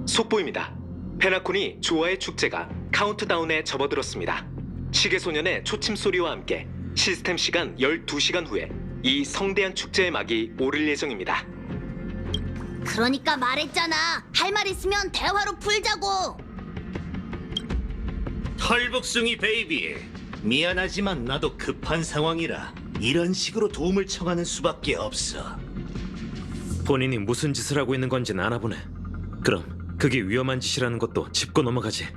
속보입니다. 페나콘이 조화의 축제가 카운트다운에 접어들었습니다. 시계소년의 초침 소리와 함께 시스템 시간 12시간 후에 이 성대한 축제의 막이 오를 예정입니다. 그러니까 말했잖아. 할 말 있으면 대화로 풀자고. 털복숭이 베이비, 미안하지만 나도 급한 상황이라 이런 식으로 도움을 청하는 수밖에 없어. 본인이 무슨 짓을 하고 있는 건지는 아나 보네. 그럼 그게 위험한 짓이라는 것도 짚고 넘어가지.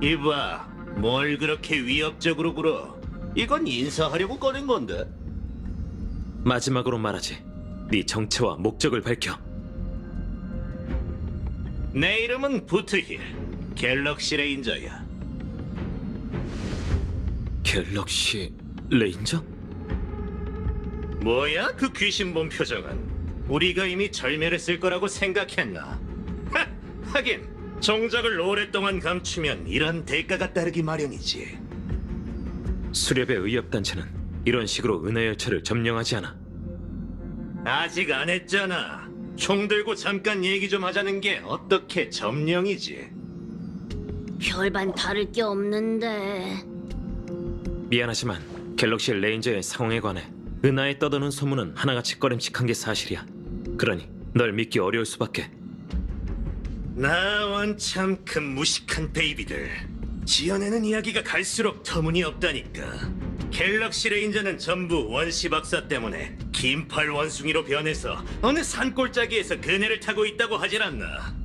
이봐, 뭘 그렇게 위협적으로 굴어? 이건 인사하려고 꺼낸 건데. 마지막으로 말하지. 네 정체와 목적을 밝혀. 내 이름은 부트힐, 갤럭시 레인저야. 갤럭시 레인저? 뭐야 그 귀신 본 표정은? 우리가 이미 절멸했을 거라고 생각했나? 하긴 정적을 오랫동안 감추면 이런 대가가 따르기 마련이지. 수렵의 의협단체는 이런 식으로 은하열차를 점령하지 않아. 아직 안 했잖아. 총 들고 잠깐 얘기 좀 하자는 게 어떻게 점령이지? 별반 다를 게 없는데. 미안하지만 갤럭시 레인저의 상황에 관해 은하에 떠도는 소문은 하나같이 꺼림칙한 게 사실이야. 그러니 널 믿기 어려울 수밖에. 나 원참 그 무식한 베이비들. 지어내는 이야기가 갈수록 터무니없다니까. 갤럭시 레인저는 전부 원시 박사 때문에 긴팔 원숭이로 변해서 어느 산골짜기에서 그네를 타고 있다고 하질 않나.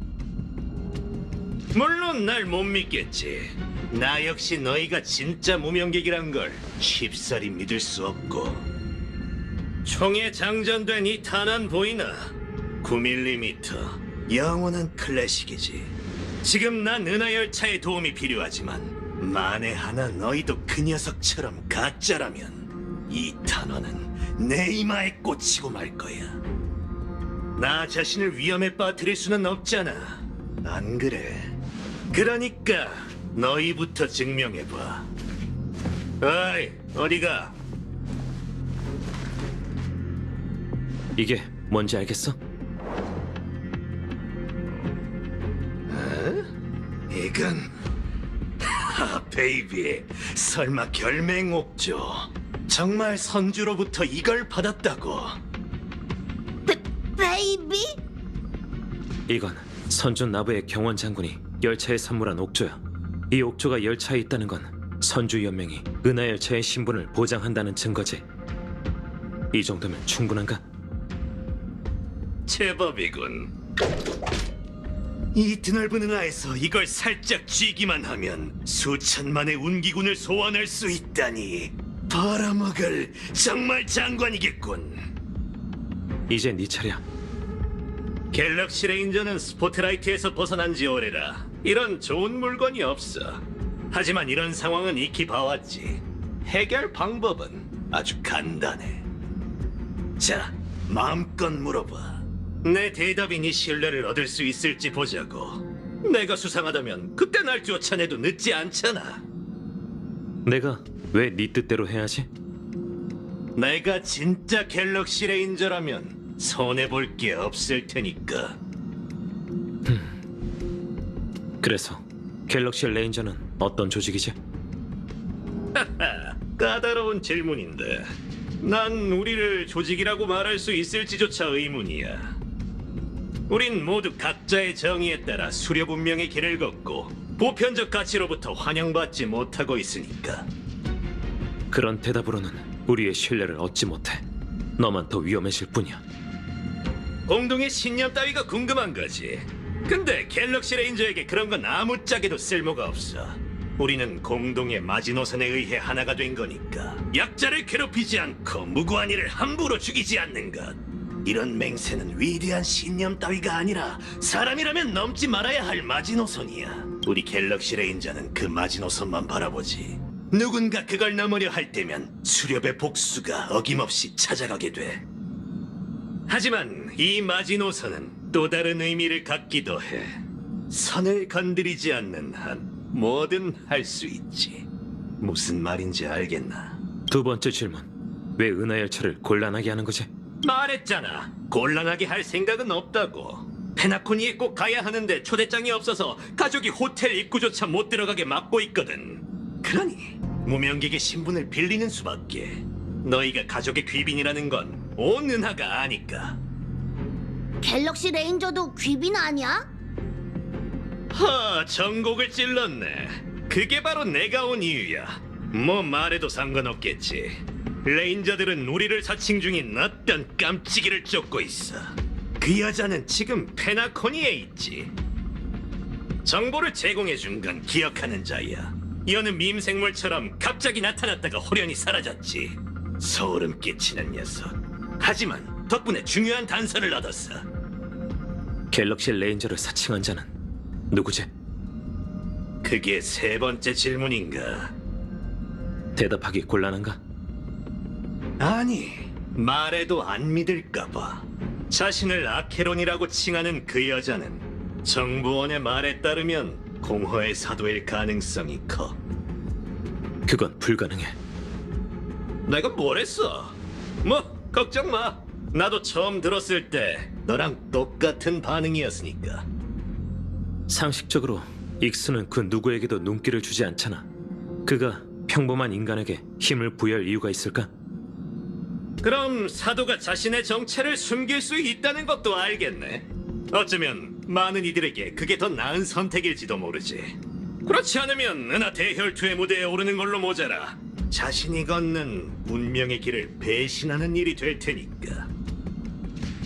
물론 날 못 믿겠지. 나 역시 너희가 진짜 무명객이란 걸 쉽사리 믿을 수 없고. 총에 장전된 이 탄환 보이나? 9mm 영원한 클래식이지. 지금 난 은하열차의 도움이 필요하지만 만에 하나 너희도 그 녀석처럼 가짜라면 이 탄환은 내 이마에 꽂히고 말 거야. 나 자신을 위험에 빠뜨릴 수는 없잖아. 안 그래? 그러니까 너희부터 증명해봐. 어이, 어디가? 이게 뭔지 알겠어? 이건... 베이비, 설마 결맹옥조? 정말 선주로부터 이걸 받았다고? 베이비? 이건 선준 나부의 경원 장군이 열차에 선물한 옥조야. 이 옥조가 열차에 있다는 건 선주연맹이 은하열차의 신분을 보장한다는 증거지. 이 정도면 충분한가? 제법이군. 이 드넓은 은하에서 이걸 살짝 쥐기만 하면 수천만의 운기군을 소환할 수 있다니. 벌어먹을 정말 장관이겠군. 이제 네 차례야. 갤럭시 레인저는 스포트라이트에서 벗어난 지 오래라 이런 좋은 물건이 없어. 하지만 이런 상황은 익히 봐왔지. 해결 방법은 아주 간단해. 자, 마음껏 물어봐. 내 대답이 네 신뢰를 얻을 수 있을지 보자고. 내가 수상하다면 그때 날 쫓아내도 늦지 않잖아. 내가 왜 네 뜻대로 해야지? 내가 진짜 갤럭시 레인저라면 손해볼 게 없을 테니까. 그래서 갤럭시 레인저는 어떤 조직이지? 까다로운 질문인데 난 우리를 조직이라고 말할 수 있을지조차 의문이야. 우린 모두 각자의 정의에 따라 수렵 운명의 길을 걷고 보편적 가치로부터 환영받지 못하고 있으니까. 그런 대답으로는 우리의 신뢰를 얻지 못해. 너만 더 위험해질 뿐이야. 공동의 신념 따위가 궁금한 거지. 근데 갤럭시 레인저에게 그런 건 아무짝에도 쓸모가 없어. 우리는 공동의 마지노선에 의해 하나가 된 거니까. 약자를 괴롭히지 않고 무고한 이를 함부로 죽이지 않는 것. 이런 맹세는 위대한 신념 따위가 아니라 사람이라면 넘지 말아야 할 마지노선이야. 우리 갤럭시 레인저는 그 마지노선만 바라보지. 누군가 그걸 넘으려 할 때면 수렵의 복수가 어김없이 찾아가게 돼. 하지만 이 마지노선은 또 다른 의미를 갖기도 해. 선을 건드리지 않는 한 뭐든 할 수 있지. 무슨 말인지 알겠나? 두 번째 질문. 왜 은하열차를 곤란하게 하는 거지? 말했잖아. 곤란하게 할 생각은 없다고. 페나코니에 꼭 가야 하는데 초대장이 없어서 가족이 호텔 입구조차 못 들어가게 막고 있거든. 그러니 무명객의 신분을 빌리는 수밖에. 너희가 가족의 귀빈이라는 건 온 은하가 아니까. 갤럭시 레인저도 귀빈 아니야? 전곡을 찔렀네. 그게 바로 내가 온 이유야. 뭐 말해도 상관없겠지. 레인저들은 우리를 사칭 중인 어떤 깜찍이를 쫓고 있어. 그 여자는 지금 페나코니에 있지. 정보를 제공해 준 건 기억하는 자야. 여는 밈 생물처럼 갑자기 나타났다가 호련히 사라졌지. 소름 끼치는 녀석. 하지만 덕분에 중요한 단서를 얻었어. 갤럭시 레인저를 사칭한 자는 누구지? 그게 세 번째 질문인가? 대답하기 곤란한가? 아니, 말해도 안 믿을까봐. 자신을 아케론이라고 칭하는 그 여자는 정부원의 말에 따르면 공허의 사도일 가능성이 커. 그건 불가능해. 내가 뭘 했어? 뭐 걱정 마. 나도 처음 들었을 때 너랑 똑같은 반응이었으니까. 상식적으로 익스는 그 누구에게도 눈길을 주지 않잖아. 그가 평범한 인간에게 힘을 부여할 이유가 있을까? 그럼 사도가 자신의 정체를 숨길 수 있다는 것도 알겠네. 어쩌면 많은 이들에게 그게 더 나은 선택일지도 모르지. 그렇지 않으면 은하 대혈투의 무대에 오르는 걸로 모자라 자신이 걷는 운명의 길을 배신하는 일이 될 테니까.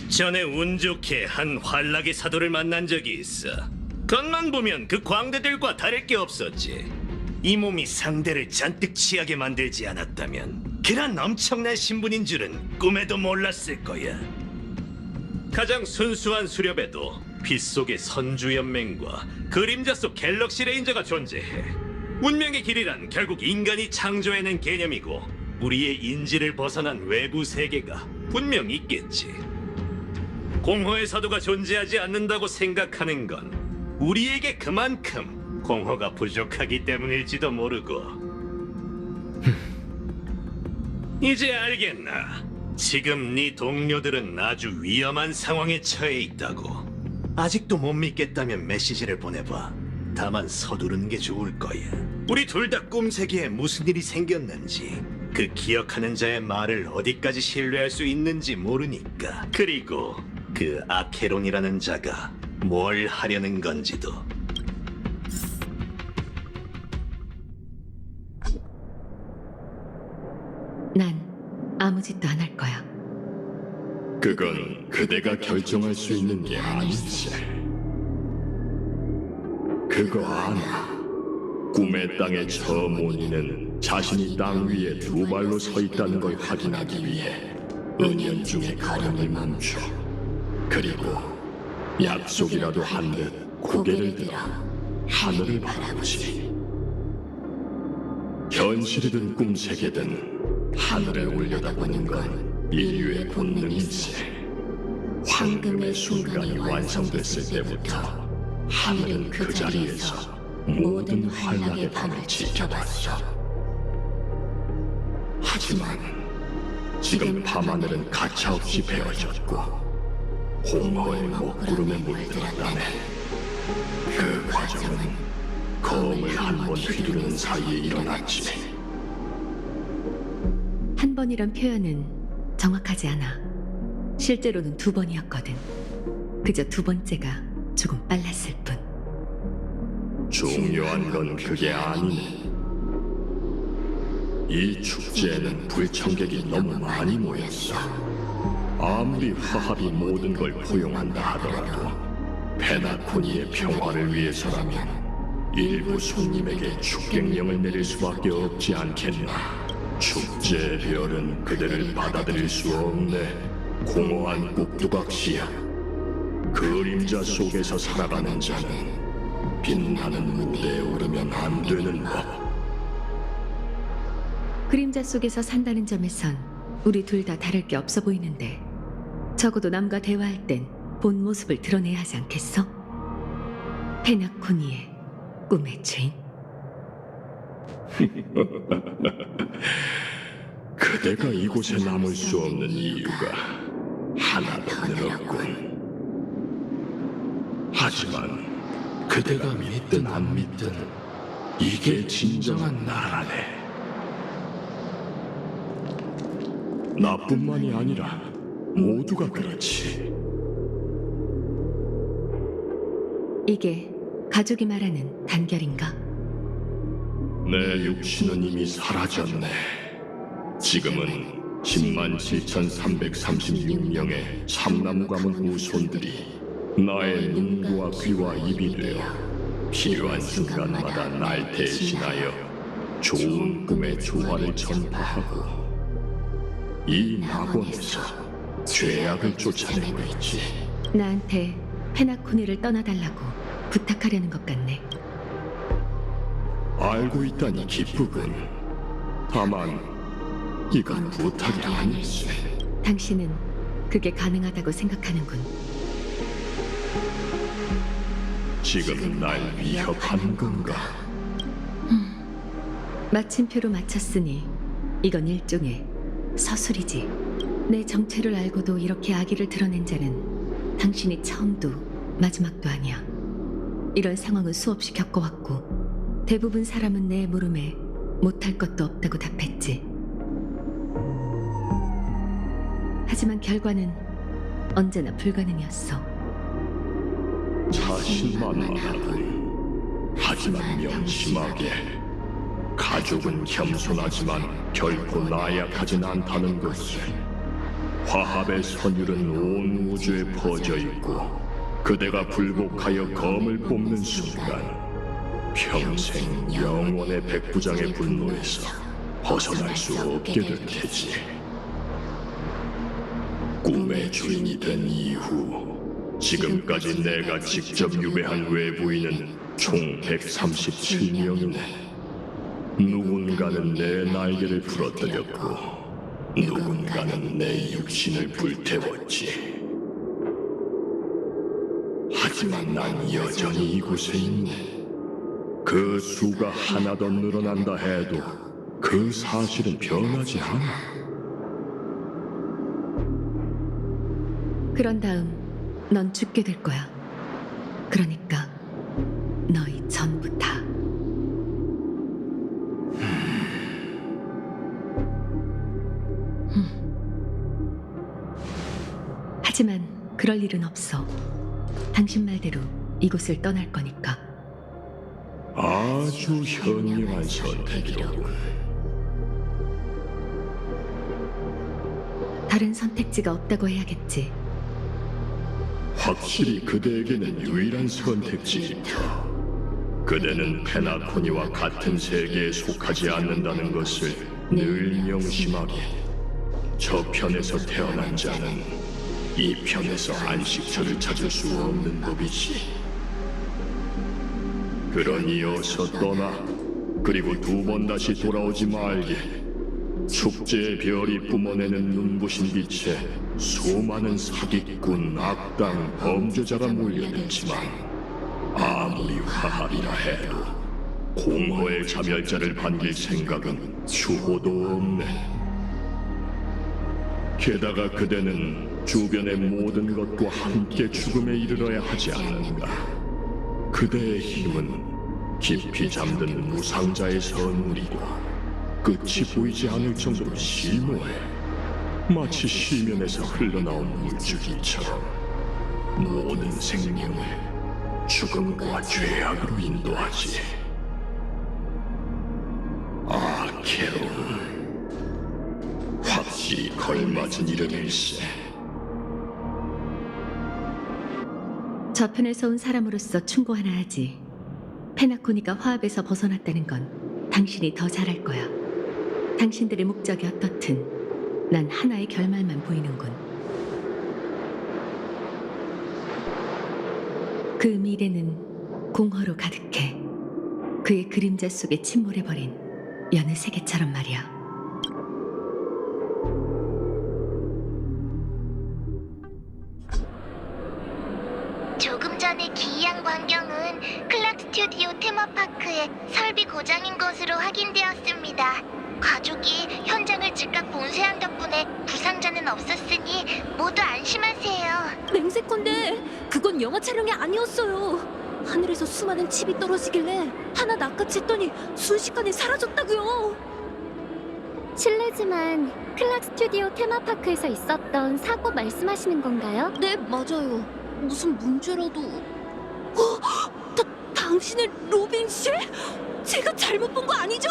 전에 운 좋게 한 환락의 사도를 만난 적이 있어. 겉만 보면 그 광대들과 다를 게 없었지. 이 몸이 상대를 잔뜩 취하게 만들지 않았다면 그런 엄청난 신분인 줄은 꿈에도 몰랐을 거야. 가장 순수한 수렵에도 빛 속의 선주연맹과 그림자 속 갤럭시 레인저가 존재해. 운명의 길이란 결국 인간이 창조해낸 개념이고 우리의 인지를 벗어난 외부 세계가 분명 있겠지. 공허의 사도가 존재하지 않는다고 생각하는 건 우리에게 그만큼 공허가 부족하기 때문일지도 모르고. 이제 알겠나? 지금 네 동료들은 아주 위험한 상황에 처해 있다고. 아직도 못 믿겠다면 메시지를 보내봐. 다만 서두르는 게 좋을 거야. 우리 둘 다 꿈세계에 무슨 일이 생겼는지, 그 기억하는 자의 말을 어디까지 신뢰할 수 있는지 모르니까. 그리고 그 아케론이라는 자가 뭘 하려는 건지도. 난 아무 짓도 안 할 거야. 그건 그대가 결정할 수 있는 게 아니지. 그거 아나? 꿈의 땅에 처음 온 이는 자신이 땅 위에 두 발로 서 있다는 걸 확인하기 위해 은연중에 걸음을 멈춰. 그리고 약속이라도 한 듯 고개를 들어 하늘을 바라보지. 현실이든 꿈세계든 하늘을 올려다보는 건 인류의 본능이지. 황금의 순간이 완성됐을 때부터 하늘은 그 자리에서 모든 환락의 밤을 지켜봤어. 하지만 지금 밤하늘은 가차없이 베어졌고 공허의 먹구름에 물들었다네. 그 과정은 검을 한 번 휘두르는 사이에 일어났지. 한 번이란 표현은 정확하지 않아. 실제로는 두 번이었거든. 그저 두 번째가 조금 빨랐을 뿐. 중요한 건 그게 아니네. 이 축제에는 불청객이 너무 많이 모였어. 아무리 화합이 모든 걸 포용한다 하더라도 페나코니의 평화를 위해서라면 일부 손님에게 축객령을 내릴 수밖에 없지 않겠나. 축제의 별은 그들을 받아들일 수 없네. 공허한 꼭두각시야. 그림자 속에서 살아가는 자는 빛나는 무대에 오르면 안 되는 법. 그림자 속에서 산다는 점에선 우리 둘 다 다를 게 없어 보이는데, 적어도 남과 대화할 땐 본 모습을 드러내야 하지 않겠어? 페나코니의 꿈의 주인. 그대가 이곳에 남을 수 없는 이유가 하나 더 늘었군. 하지만 그대가 믿든 안 믿든 이게 진정한 나라네. 나뿐만이 아니라 모두가 그렇지. 이게 가족이 말하는 단결인가? 내 육신은 이미 사라졌네. 지금은 107,336명의 참나무 가문 후손들이 나의 눈과 귀와 입이 되어 필요한 순간마다 날 대신하여 좋은 꿈의 조화를 전파하고 이 낙원에서 죄악을 쫓아내고 있지. 나한테 페나코니를 떠나달라고 부탁하려는 것 같네. 알고 있다니 기쁘군. 다만 이건 부탁이 아닐세. 당신은 그게 가능하다고 생각하는군. 지금 날 위협하는 건가? 마침표로 마쳤으니 이건 일종의 서술이지. 내 정체를 알고도 이렇게 악의를 드러낸 자는 당신이 처음도 마지막도 아니야. 이런 상황은 수없이 겪어왔고 대부분 사람은 내 물음에 못할 것도 없다고 답했지. 하지만 결과는 언제나 불가능이었어. 자신만만하군. 하지만 명심하게. 가족은 겸손하지만 결코 나약하진 않다는 것을. 화합의 선율은 온 우주에 퍼져 있고 그대가 불복하여 검을 뽑는 순간 평생 영원의 백부장의 분노에서 벗어날 수 없게 될 테지. 꿈의 주인이 된 이후 지금까지 내가 직접 유배한 외부인은 총 137명이네. 누군가는 내 날개를 부러뜨렸고 누군가는 내 육신을 불태웠지. 하지만 난 여전히 이곳에 있네. 그 수가 하나 더 늘어난다 해도 그 사실은 변하지 않아. 그런 다음 넌 죽게 될 거야. 그러니까 너희 전부 다. 하지만 그럴 일은 없어. 당신 말대로 이곳을 떠날 거니까. 아주 현명한 선택이로군. 다른 선택지가 없다고 해야겠지. 확실히 그대에게는 유일한 선택지이다. 그대는 페나코니와 같은 세계에 속하지 않는다는 것을 늘 명심하게. 저 편에서 태어난 자는 이 편에서 안식처를 찾을 수 없는 법이지. 그러니 어서 떠나. 그리고 두 번 다시 돌아오지 말게. 축제의 별이 뿜어내는 눈부신 빛에 수많은 사기꾼, 악당, 범죄자가 몰려들지만 아무리 화합이라 해도 공허의 자멸자를 반길 생각은 추호도 없네. 게다가 그대는 주변의 모든 것과 함께 죽음에 이르러야 하지 않는가. 그대의 힘은 깊이 잠든 무상자의 선물이고 끝이 보이지 않을 정도로 심오해. 마치 시면에서 흘러나온 물줄기처럼 모든 생명을 죽음과 죄악으로 인도하지. 아케론, 확실히 걸맞은 이름일세. 저편에서 온 사람으로서 충고 하나 하지. 페나코니가 화합에서 벗어났다는 건 당신이 더 잘할 거야. 당신들의 목적이 어떻든 난 하나의 결말만 보이는군. 그 미래는 공허로 가득해. 그의 그림자 속에 침몰해버린 여느 세계처럼 말이야. 조금 전에 기이한 광경은 클락 스튜디오 테마파크의 설비 고장인 것으로 확인되었습니다. 가족이 현장을 즉각 본세한 덕분에 부상자는 없었으니 모두 안심하세요. 맹세컨대 그건 영화 촬영이 아니었어요. 하늘에서 수많은 칩이 떨어지길래 하나 낚아챘더니 순식간에 사라졌다고요. 실례지만 클락 스튜디오 테마파크에서 있었던 사고 말씀하시는 건가요? 네, 맞아요. 무슨 문제라도... 당신은 로빈 씨? 제가 잘못 본 거 아니죠?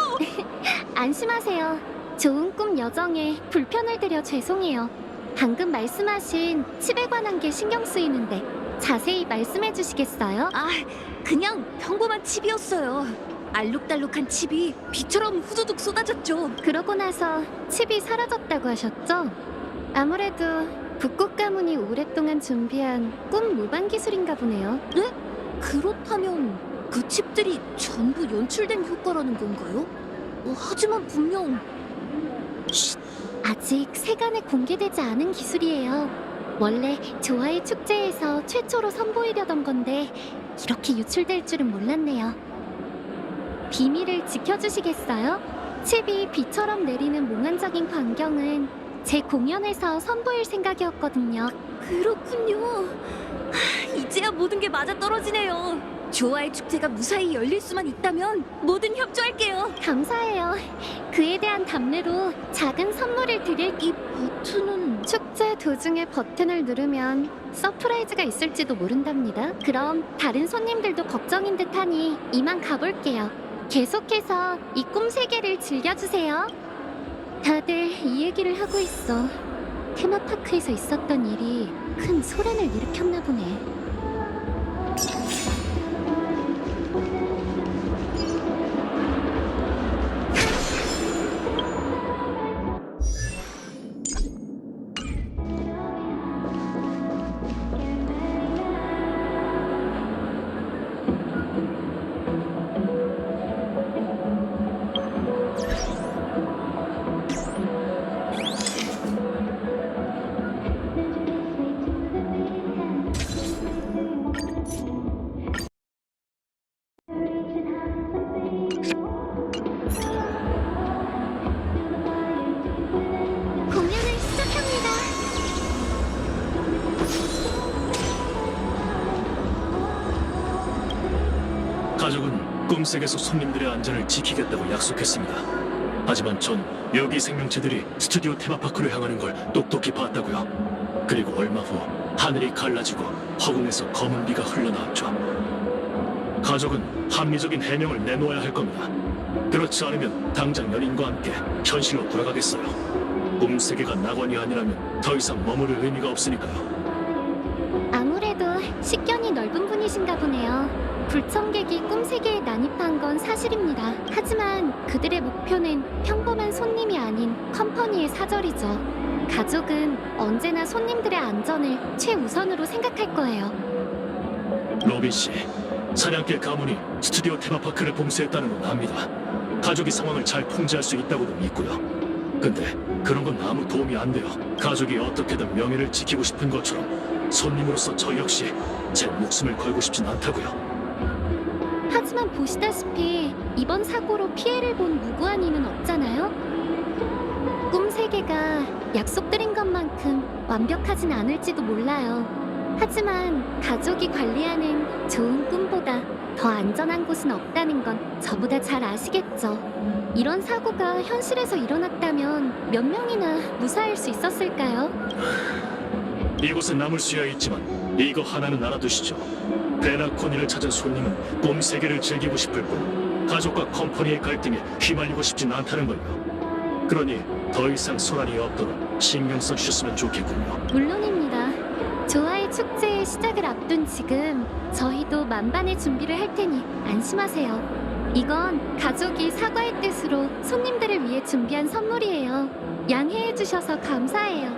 안심하세요. 좋은 꿈 여정에 불편을 드려 죄송해요. 방금 말씀하신 칩에 관한 게 신경 쓰이는데 자세히 말씀해 주시겠어요? 아, 그냥 평범한 칩이었어요. 알록달록한 칩이 비처럼 후두둑 쏟아졌죠. 그러고 나서 칩이 사라졌다고 하셨죠? 아무래도 북극 가문이 오랫동안 준비한 꿈 모방 기술인가 보네요. 네? 그렇다면 그 칩들이 전부 연출된 효과라는 건가요? 하지만 분명... 아직 세간에 공개되지 않은 기술이에요. 원래 조아의 축제에서 최초로 선보이려던 건데 이렇게 유출될 줄은 몰랐네요. 비밀을 지켜주시겠어요? 칩이 비처럼 내리는 몽환적인 광경은 제 공연에서 선보일 생각이었거든요. 그렇군요. 이제야 모든 게 맞아떨어지네요. 조아의 축제가 무사히 열릴 수만 있다면 뭐든 협조할게요. 감사해요. 그에 대한 답례로 작은 선물을 드릴... 이 버튼은... 축제 도중에 버튼을 누르면 서프라이즈가 있을지도 모른답니다. 그럼 다른 손님들도 걱정인 듯하니 이만 가볼게요. 계속해서 이 꿈 세계를 즐겨주세요. 다들 이 얘기를 하고 있어. 테마파크에서 있었던 일이 큰 소란을 일으켰나 보네. 공연을 시작합니다. 가족은 꿈색에서 손님들의 안전을 지키겠다고 약속했습니다. 하지만 전 여기 생명체들이 스튜디오 테마파크로 향하는 걸 똑똑히 봤다고요. 그리고 얼마 후 하늘이 갈라지고 허공에서 검은 비가 흘러나왔죠. 가족은 합리적인 해명을 내놓아야 할 겁니다. 그렇지 않으면 당장 연인과 함께 현실로 돌아가겠어요. 꿈세계가 낙원이 아니라면 더 이상 머무를 의미가 없으니까요. 아무래도 식견이 넓은 분이신가 보네요. 불청객이 꿈세계에 난입한 건 사실입니다. 하지만 그들의 목표는 평범한 손님이 아닌 컴퍼니의 사절이죠. 가족은 언제나 손님들의 안전을 최우선으로 생각할 거예요. 로빈 씨, 사냥개 가문이 스튜디오 테마파크를 봉쇄했다는 건 압니다. 가족이 상황을 잘 통제할 수 있다고도 믿고요. 근데 그런 건 아무 도움이 안 돼요. 가족이 어떻게든 명예를 지키고 싶은 것처럼 손님으로서 저 역시 제 목숨을 걸고 싶진 않다고요. 하지만 보시다시피 이번 사고로 피해를 본 무고한 이는 없잖아요? 꿈세계가 약속드린 것만큼 완벽하진 않을지도 몰라요. 하지만 가족이 관리하는 좋은 꿈보다 더 안전한 곳은 없다는 건 저보다 잘 아시겠죠. 이런 사고가 현실에서 일어났다면 몇 명이나 무사할 수 있었을까요? 이곳에 남을 수야 있지만 이거 하나는 알아두시죠. 베나코니를 찾은 손님은 꿈 세계를 즐기고 싶을 뿐 가족과 컴퍼니의 갈등에 휘말리고 싶진 않다는 걸요. 그러니 더 이상 소란이 없도록 신경 써주셨으면 좋겠군요. 물론입니다. 조아의 축제의 시작을 앞둔 지금 저희도 만반의 준비를 할 테니 안심하세요. 이건 가족이 사과의 뜻으로 손님들을 위해 준비한 선물이에요. 양해해 주셔서 감사해요.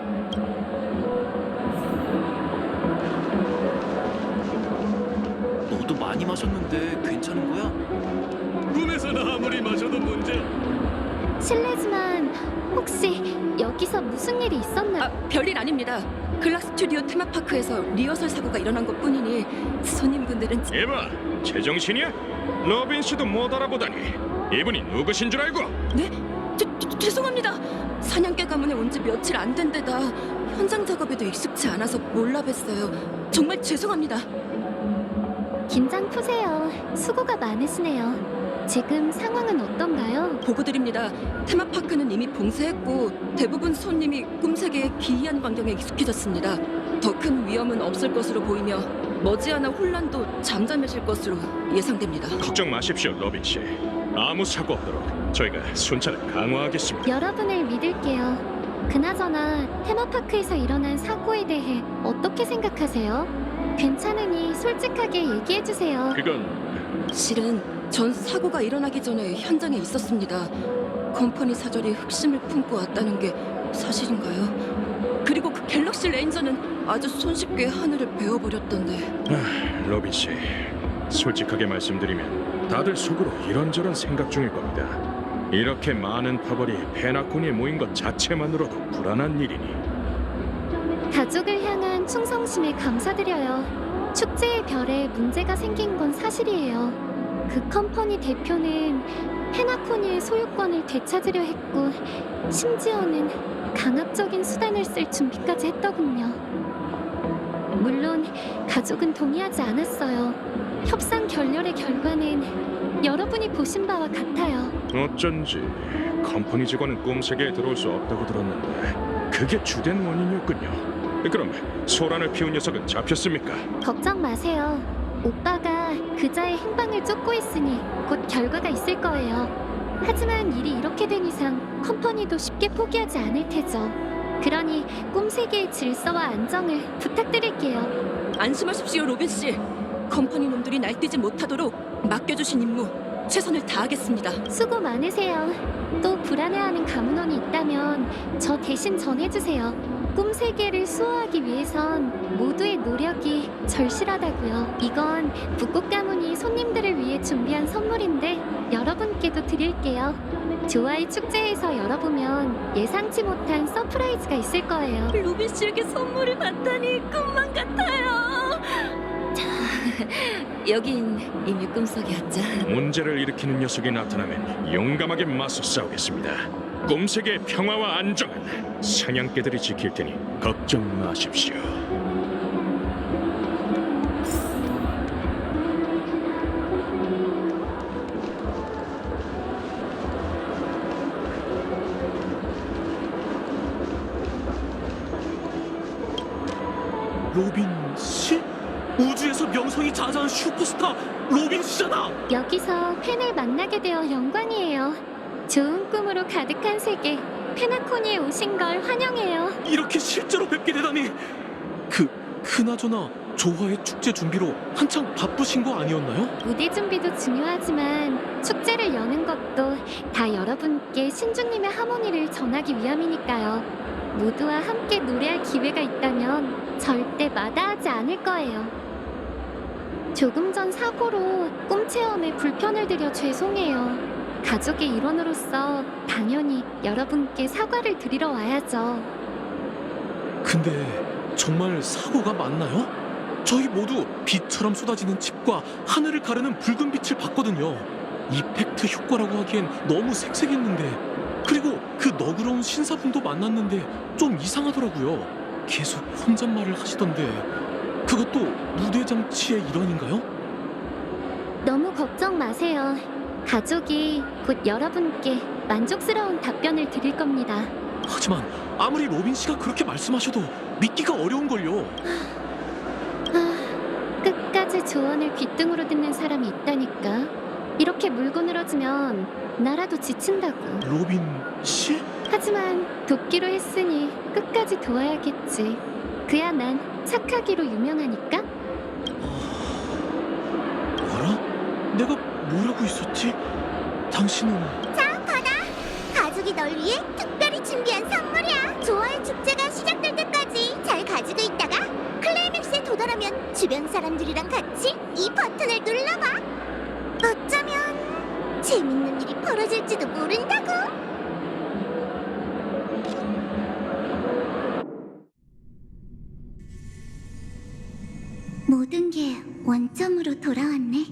너도 많이 마셨는데 괜찮은 거야? 꿈에서는 아무리 마셔도 문제. 실례지만 혹시 여기서 무슨 일이 있었나요? 별일 아닙니다. 클락 스튜디오 테마파크에서 리허설 사고가 일어난 것뿐이니 손님분들은... 에바, 제정신이야? 로빈 씨도 못 알아보다니. 이분이 누구신 줄 알고? 네? 죄송합니다. 사냥개 가문에 온 지 며칠 안 된 데다 현장 작업에도 익숙치 않아서 몰라 뵀어요. 정말 죄송합니다. 긴장 푸세요. 수고가 많으시네요. 지금 상황은 어떤가요? 보고드립니다. 테마파크는 이미 봉쇄했고 대부분 손님이 꿈세계의 기이한 광경에 익숙해졌습니다. 더 큰 위험은 없을 것으로 보이며 머지않아 혼란도 잠잠해질 것으로 예상됩니다. 걱정 마십시오, 로빈 씨. 아무 사고 없도록 저희가 순찰을 강화하겠습니다. 여러분을 믿을게요. 그나저나 테마파크에서 일어난 사고에 대해 어떻게 생각하세요? 괜찮으니 솔직하게 얘기해주세요. 그건 실은 전 사고가 일어나기 전에 현장에 있었습니다. 컴퍼니 사절이 흑심을 품고 왔다는 게 사실인가요? 그리고 그 갤럭시 레인저는 아주 손쉽게 하늘을 베어버렸던데. 로빈 씨, 솔직하게 말씀드리면 다들 속으로 이런저런 생각 중일 겁니다. 이렇게 많은 파벌이 페나코니에 모인 것 자체만으로도 불안한 일이니. 가족을 향한 충성심에 감사드려요. 축제의 별에 문제가 생긴 건 사실이에요. 그 컴퍼니 대표는 페나코니의 소유권을 되찾으려 했고 심지어는 강압적인 수단을 쓸 준비까지 했더군요. 물론 가족은 동의하지 않았어요. 협상 결렬의 결과는 여러분이 보신 바와 같아요. 어쩐지 컴퍼니 직원은 꿈세계에 들어올 수 없다고 들었는데 그게 주된 원인이었군요. 그럼 소란을 피운 녀석은 잡혔습니까? 걱정 마세요. 오빠가 그자의 행방을 쫓고 있으니 곧 결과가 있을 거예요. 하지만 일이 이렇게 된 이상 컴퍼니도 쉽게 포기하지 않을 테죠. 그러니 꿈세계의 질서와 안정을 부탁드릴게요. 안심하십시오, 로빈 씨. 컴퍼니 놈들이 날뛰지 못하도록 맡겨주신 임무 최선을 다하겠습니다. 수고 많으세요. 또 불안해하는 가문원이 있다면 저 대신 전해주세요. 꿈세계를 수호하기 위해선 모두의 노력이 절실하다고요. 이건 북극 가문이 손님들을 위해 준비한 선물인데 여러분께도 드릴게요. 조아의 축제에서 열어보면 예상치 못한 서프라이즈가 있을 거예요. 로빈 씨에게 선물을 받다니 꿈만 같아요. 자, 여긴 이미 꿈속이었죠. 문제를 일으키는 녀석이 나타나면 용감하게 맞서 싸우겠습니다. 꿈세계의 평화와 안정은 사냥개들이 지킬 테니 걱정 마십시오. 로빈 씨? 우주에서 명성이 자자한 슈퍼스타 로빈 씨잖아. 여기서 팬을 만나게 되어 영광이에요. 좋은 꿈으로 가득한 세계 페나코니에 오신 걸 환영해요. 이렇게 실제로 뵙게 되다니. 그나저나 조화의 축제 준비로 한창 바쁘신 거 아니었나요? 무대 준비도 중요하지만 축제를 여는 것도 다 여러분께 신주님의 하모니를 전하기 위함이니까요. 모두와 함께 노래할 기회가 있다면 절대 마다하지 않을 거예요. 조금 전 사고로 꿈 체험에 불편을 드려 죄송해요. 가족의 일원으로서 당연히 여러분께 사과를 드리러 와야죠. 근데 정말 사고가 맞나요? 저희 모두 빛처럼 쏟아지는 칩과 하늘을 가르는 붉은 빛을 봤거든요. 이펙트 효과라고 하기엔 너무 색색했는데, 그리고 그 너그러운 신사분도 만났는데 좀 이상하더라고요. 계속 혼잣말을 하시던데 그것도 무대 장치의 일환인가요? 너무 걱정 마세요. 가족이 곧 여러분께 만족스러운 답변을 드릴 겁니다. 하지만 아무리 로빈 씨가 그렇게 말씀하셔도 믿기가 어려운걸요. 끝까지 조언을 귓등으로 듣는 사람이 있다니까. 이렇게 물고 늘어지면 나라도 지친다고. 로빈 씨? 하지만 돕기로 했으니 끝까지 도와야겠지. 그야 난 착하기로 유명하니까. 알아? 내가 뭐라고 있었지? 당신은... 자, 받아! 가족이 널 위해 특별히 준비한 선물이야. 조화의 축제가 시작될 때까지 잘 가지고 있다가 클라이맥스에 도달하면 주변 사람들이랑 같이 이 버튼을 눌러봐. 어쩌면 재밌는 일이 벌어질지도 모른다고. 모든 게 원점으로 돌아왔네.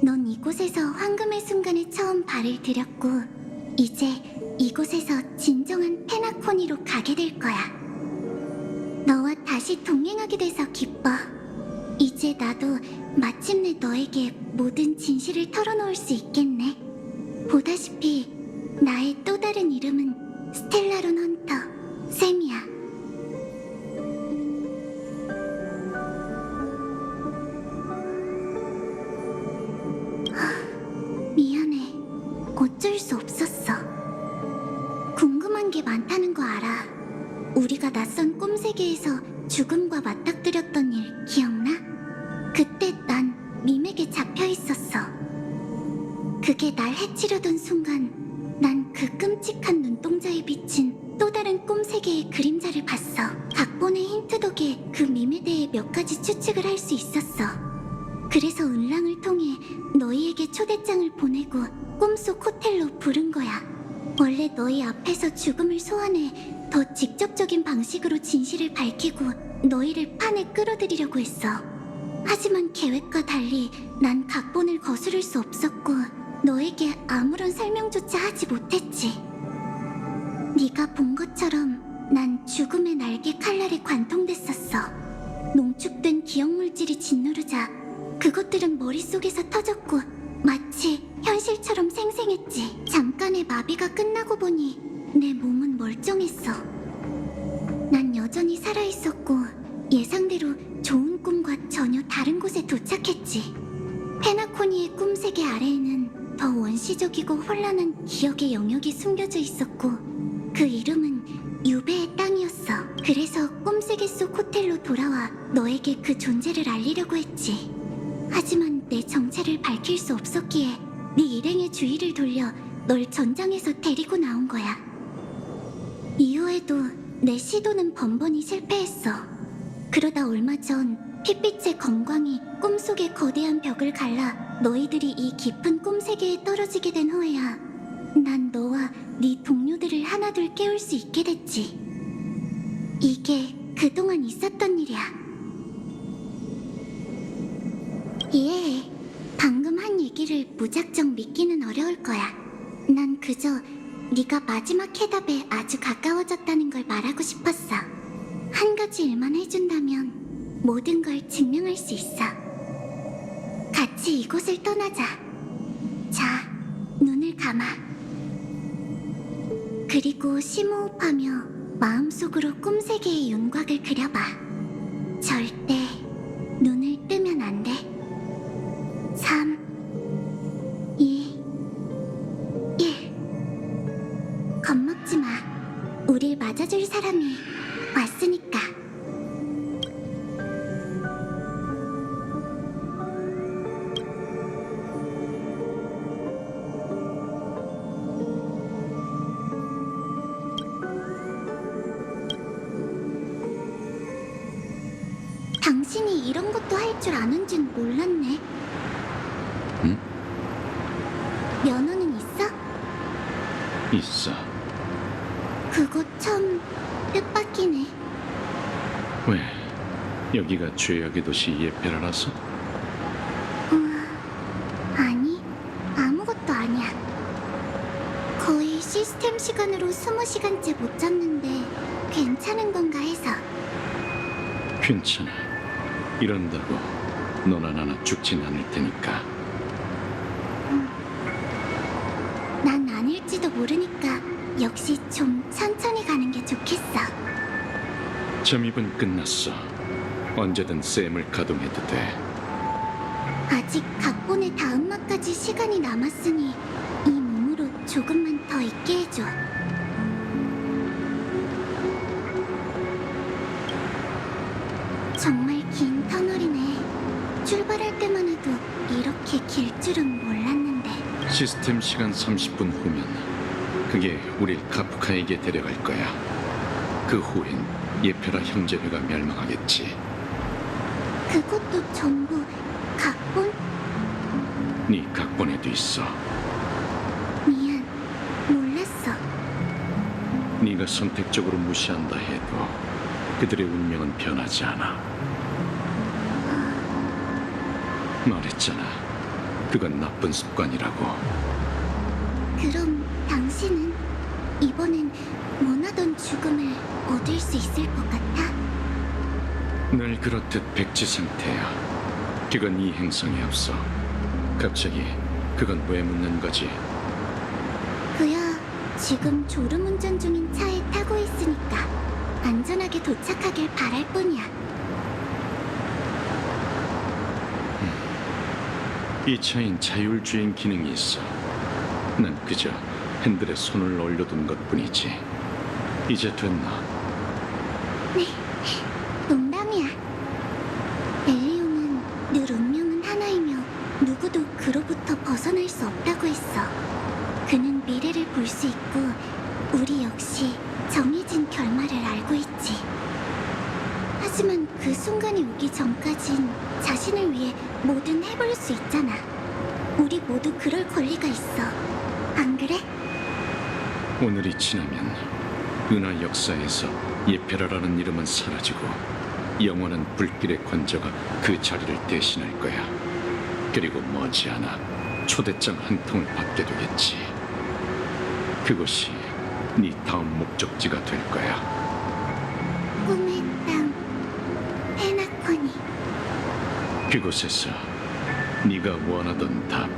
넌 이곳에서 황금의 순간에 처음 발을 들였고 이제 이곳에서 진정한 페나코니로 가게 될 거야. 너와 다시 동행하게 돼서 기뻐. 이제 나도 마침내 너에게 모든 진실을 털어놓을 수 있겠네. 보다시피 나의 또 다른 이름은 스텔라론 헌터, 샘이야. 미안해. 어쩔 수 없었어. 궁금한 게 많다는 거 알아. 우리가 낯선 꿈 세계에서 죽음과 맞닥뜨렸던 일 기억나? 그때 난 밈에게 잡혀 있었어. 그게 날 해치려던 순간 난 그 끔찍한 눈동자에 비친 또 다른 꿈 세계의 그림자를 봤어. 각본의 힌트 덕에 그 밈에 대해 몇 가지 추측을 할 수 있었어. 그래서 은랑을 통해 너희에게 초대장을 보내고 꿈속 호텔로 부른 거야. 원래 너희 앞에서 죽음을 소환해 더 직접적인 방식으로 진실을 밝히고 너희를 판에 끌어들이려고 했어. 하지만 계획과 달리 난 각본을 거스를 수 없었고 너에게 아무런 설명조차 하지 못했지. 네가 본 것처럼 난 죽음의 날개 칼날에 관통됐었어. 농축된 기억물질이 짓누르자 그것들은 머릿속에서 터졌고 마치 현실처럼 생생했지. 잠깐의 마비가 끝나고 보니 내 몸은 멀쩡했어. 난 여전히 살아있었고 예상대로 좋은 꿈과 전혀 다른 곳에 도착했지. 페나코니의 꿈세계 아래에는 더 원시적이고 혼란한 기억의 영역이 숨겨져 있었고 그 이름은 유배의 땅이었어. 그래서 꿈세계 속 호텔로 돌아와 너에게 그 존재를 알리려고 했지. 하지만 내 정체를 밝힐 수 없었기에 네 일행의 주의를 돌려 널 전장에서 데리고 나온 거야. 이후에도 내 시도는 번번이 실패했어. 그러다 얼마 전 핏빛의 건광이 꿈속의 거대한 벽을 갈라 너희들이 이 깊은 꿈세계에 떨어지게 된 후에야 난 너와 네 동료들을 하나둘 깨울 수 있게 됐지. 이게 그동안 있었던 일이야. 이해해. 방금 한 얘기를 무작정 믿기는 어려울 거야. 난 그저 네가 마지막 해답에 아주 가까워졌다는 걸 말하고 싶었어. 한 가지 일만 해준다면 모든 걸 증명할 수 있어. 같이 이곳을 떠나자. 자, 눈을 감아. 그리고 심호흡하며 마음속으로 꿈세계의 윤곽을 그려봐. 절대 눈을 뜨면 안 돼. 3, 2, 1. 겁먹지 마. 우릴 맞아줄 사람이 왔으니까. 당신이 이런 것도 할 줄 아는 줄 몰랐네. 응? 면허는 있어? 있어. 그거 참 뜻밖이네. 왜? 여기가 죄악의 도시 예페라라서? 아니, 아무것도 아니야. 거의 시스템 시간으로 20시간째 못 잤는데 괜찮은 건가 해서. 괜찮아. 이런다고 너나 나나 죽진 않을 테니까. 난 아닐지도 모르니까 역시 좀 천천히 가는 게 좋겠어. 점입은 끝났어. 언제든 샘을 가동해도 돼. 아직 각본의 다음막까지 시간이 남았으니 이 몸으로 조금만 더 있게 해줘. 정말 긴 터널이네. 출발할 때만 해도 이렇게 길 줄은 몰랐는데. 시스템 시간 30분 후면 그게 우릴 카프카에게 데려갈 거야. 그 후엔 예페라 형제회가 멸망하겠지. 그것도 전부 각본? 네 각본에도 있어. 미안, 몰랐어. 네가 선택적으로 무시한다 해도 그들의 운명은 변하지 않아. 말했잖아. 그건 나쁜 습관이라고. 그럼 당신은? 이번엔 원하던 죽음을 얻을 수 있을 것 같아? 늘 그렇듯 백지 상태야. 그건 이 행성에 없어. 갑자기 그건 왜 묻는 거지? 그야 지금 졸음운전 중인 차에 타고 있으니까 안전하게 도착하길 바랄 뿐이야. 이 차엔 자율주행 기능이 있어. 난 그저 핸들에 손을 올려둔 것뿐이지. 이제 됐나? 농담이야. 엘리오는 늘 운명은 하나이며 누구도 그로부터 벗어날 수 없다고 했어. 그는 미래를 볼 수 있고 우리 역시 정해진 결말을 알고 있지. 하지만 그 순간이 오기 전까진 자신을 위해 뭐든 해볼 수 있잖아. 우리 모두 그럴 권리가 있어. 안 그래? 오늘이 지나면 은하 역사에서 예페라라는 이름은 사라지고 영원한 불길의 관저가 그 자리를 대신할 거야. 그리고 머지않아 초대장 한 통을 받게 되겠지. 그것이 네 다음 목적지가 될 거야. 꿈의 땅, 페나코니. 그곳에서 네가 원하던 답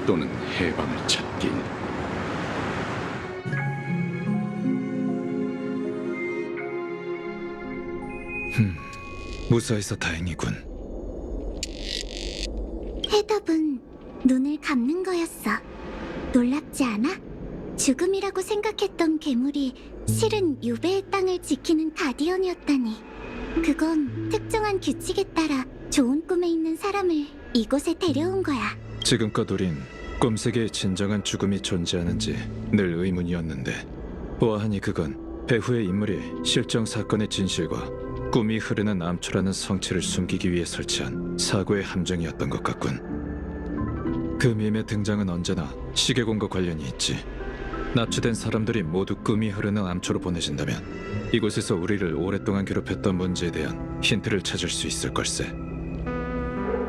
또는 해방을 찾길. 무사해서 다행이군. 해답은 눈을 감는 거였어. 놀랍지 않아? 죽음이라고 생각했던 괴물이 실은 유배의 땅을 지키는 가디언이었다니. 그건 특정한 규칙에 따라 좋은 꿈에 있는 사람을 이곳에 데려온 거야. 지금껏 우린 꿈 세계에 진정한 죽음이 존재하는지 늘 의문이었는데 보아하니 그건 배후의 인물이 실정 사건의 진실과 꿈이 흐르는 암초라는 성체를 숨기기 위해 설치한 사고의 함정이었던 것 같군. 그 밈의 등장은 언제나 시계공과 관련이 있지. 납치된 사람들이 모두 꿈이 흐르는 암초로 보내진다면 이곳에서 우리를 오랫동안 괴롭혔던 문제에 대한 힌트를 찾을 수 있을 걸세.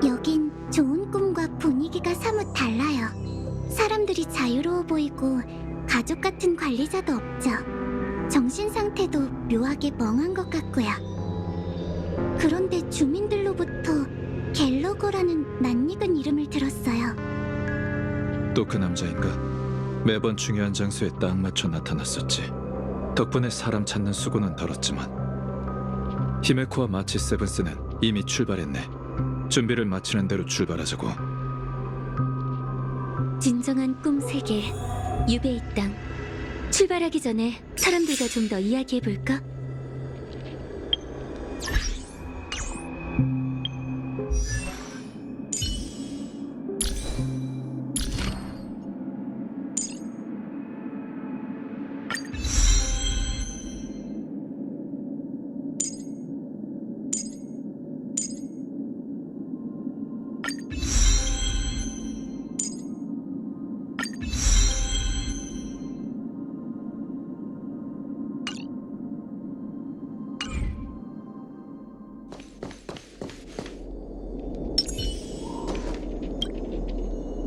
여긴 좋은 꿈과 분위기가 사뭇 달라요. 사람들이 자유로워 보이고 가족 같은 관리자도 없죠. 정신 상태도 묘하게 멍한 것 같고요. 그런데 주민들로부터 갤러거라는 낯익은 이름을 들었어요. 또 그 남자인가? 매번 중요한 장소에 딱 맞춰 나타났었지. 덕분에 사람 찾는 수고는 덜었지만 히메코와 마치 세븐스는 이미 출발했네. 준비를 마치는 대로 출발하자고. 진정한 꿈 세계, 유배의 땅. 출발하기 전에 사람들과 좀 더 이야기해볼까?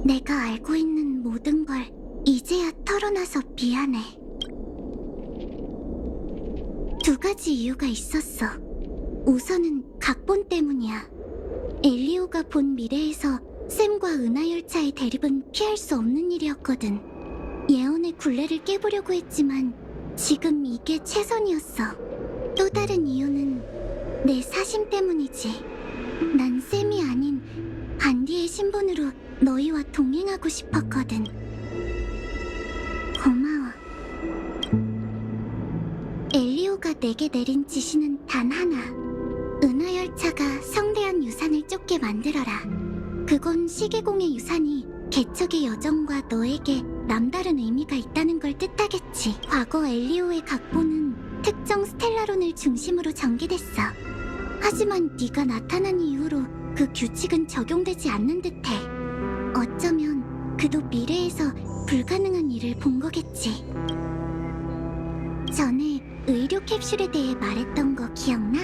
내가 알고 있는 모든 걸 이제야 털어놔서 미안해. 두 가지 이유가 있었어. 우선은 각본 때문이야. 엘리오가 본 미래에서 샘과 은하열차의 대립은 피할 수 없는 일이었거든. 예언의 굴레를 깨보려고 했지만 지금 이게 최선이었어. 또 다른 이유는 내 사심 때문이지. 난 샘이 아닌 반디의 신분으로 너희와 동행하고 싶었거든. 고마워. 엘리오가 내게 내린 지시는 단 하나. 은하열차가 성대한 유산을 쫓게 만들어라. 그건 시계공의 유산이 개척의 여정과 너에게 남다른 의미가 있다는 걸 뜻하겠지. 과거 엘리오의 각본은 특정 스텔라론을 중심으로 전개됐어. 하지만 네가 나타난 이후로 그 규칙은 적용되지 않는 듯해. 어쩌면 그도 미래에서 불가능한 일을 본 거겠지. 전에 의료 캡슐에 대해 말했던 거 기억나?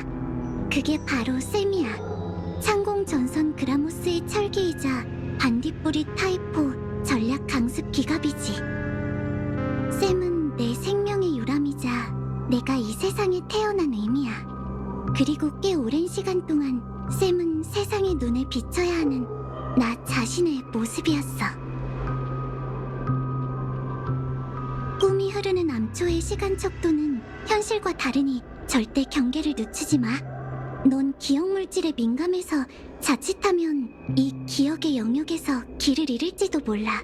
그게 바로 샘이야. 창공 전선 그라모스의 철기이자 반딧불이 타이포 전략 강습 기갑이지. 샘은 내 꽤 오랜 시간 동안 샘은 세상의 눈에 비춰야 하는 나 자신의 모습이었어. 꿈이 흐르는 암초의 시간 척도는 현실과 다르니 절대 경계를 늦추지 마. 넌 기억 물질에 민감해서 자칫하면 이 기억의 영역에서 길을 잃을지도 몰라.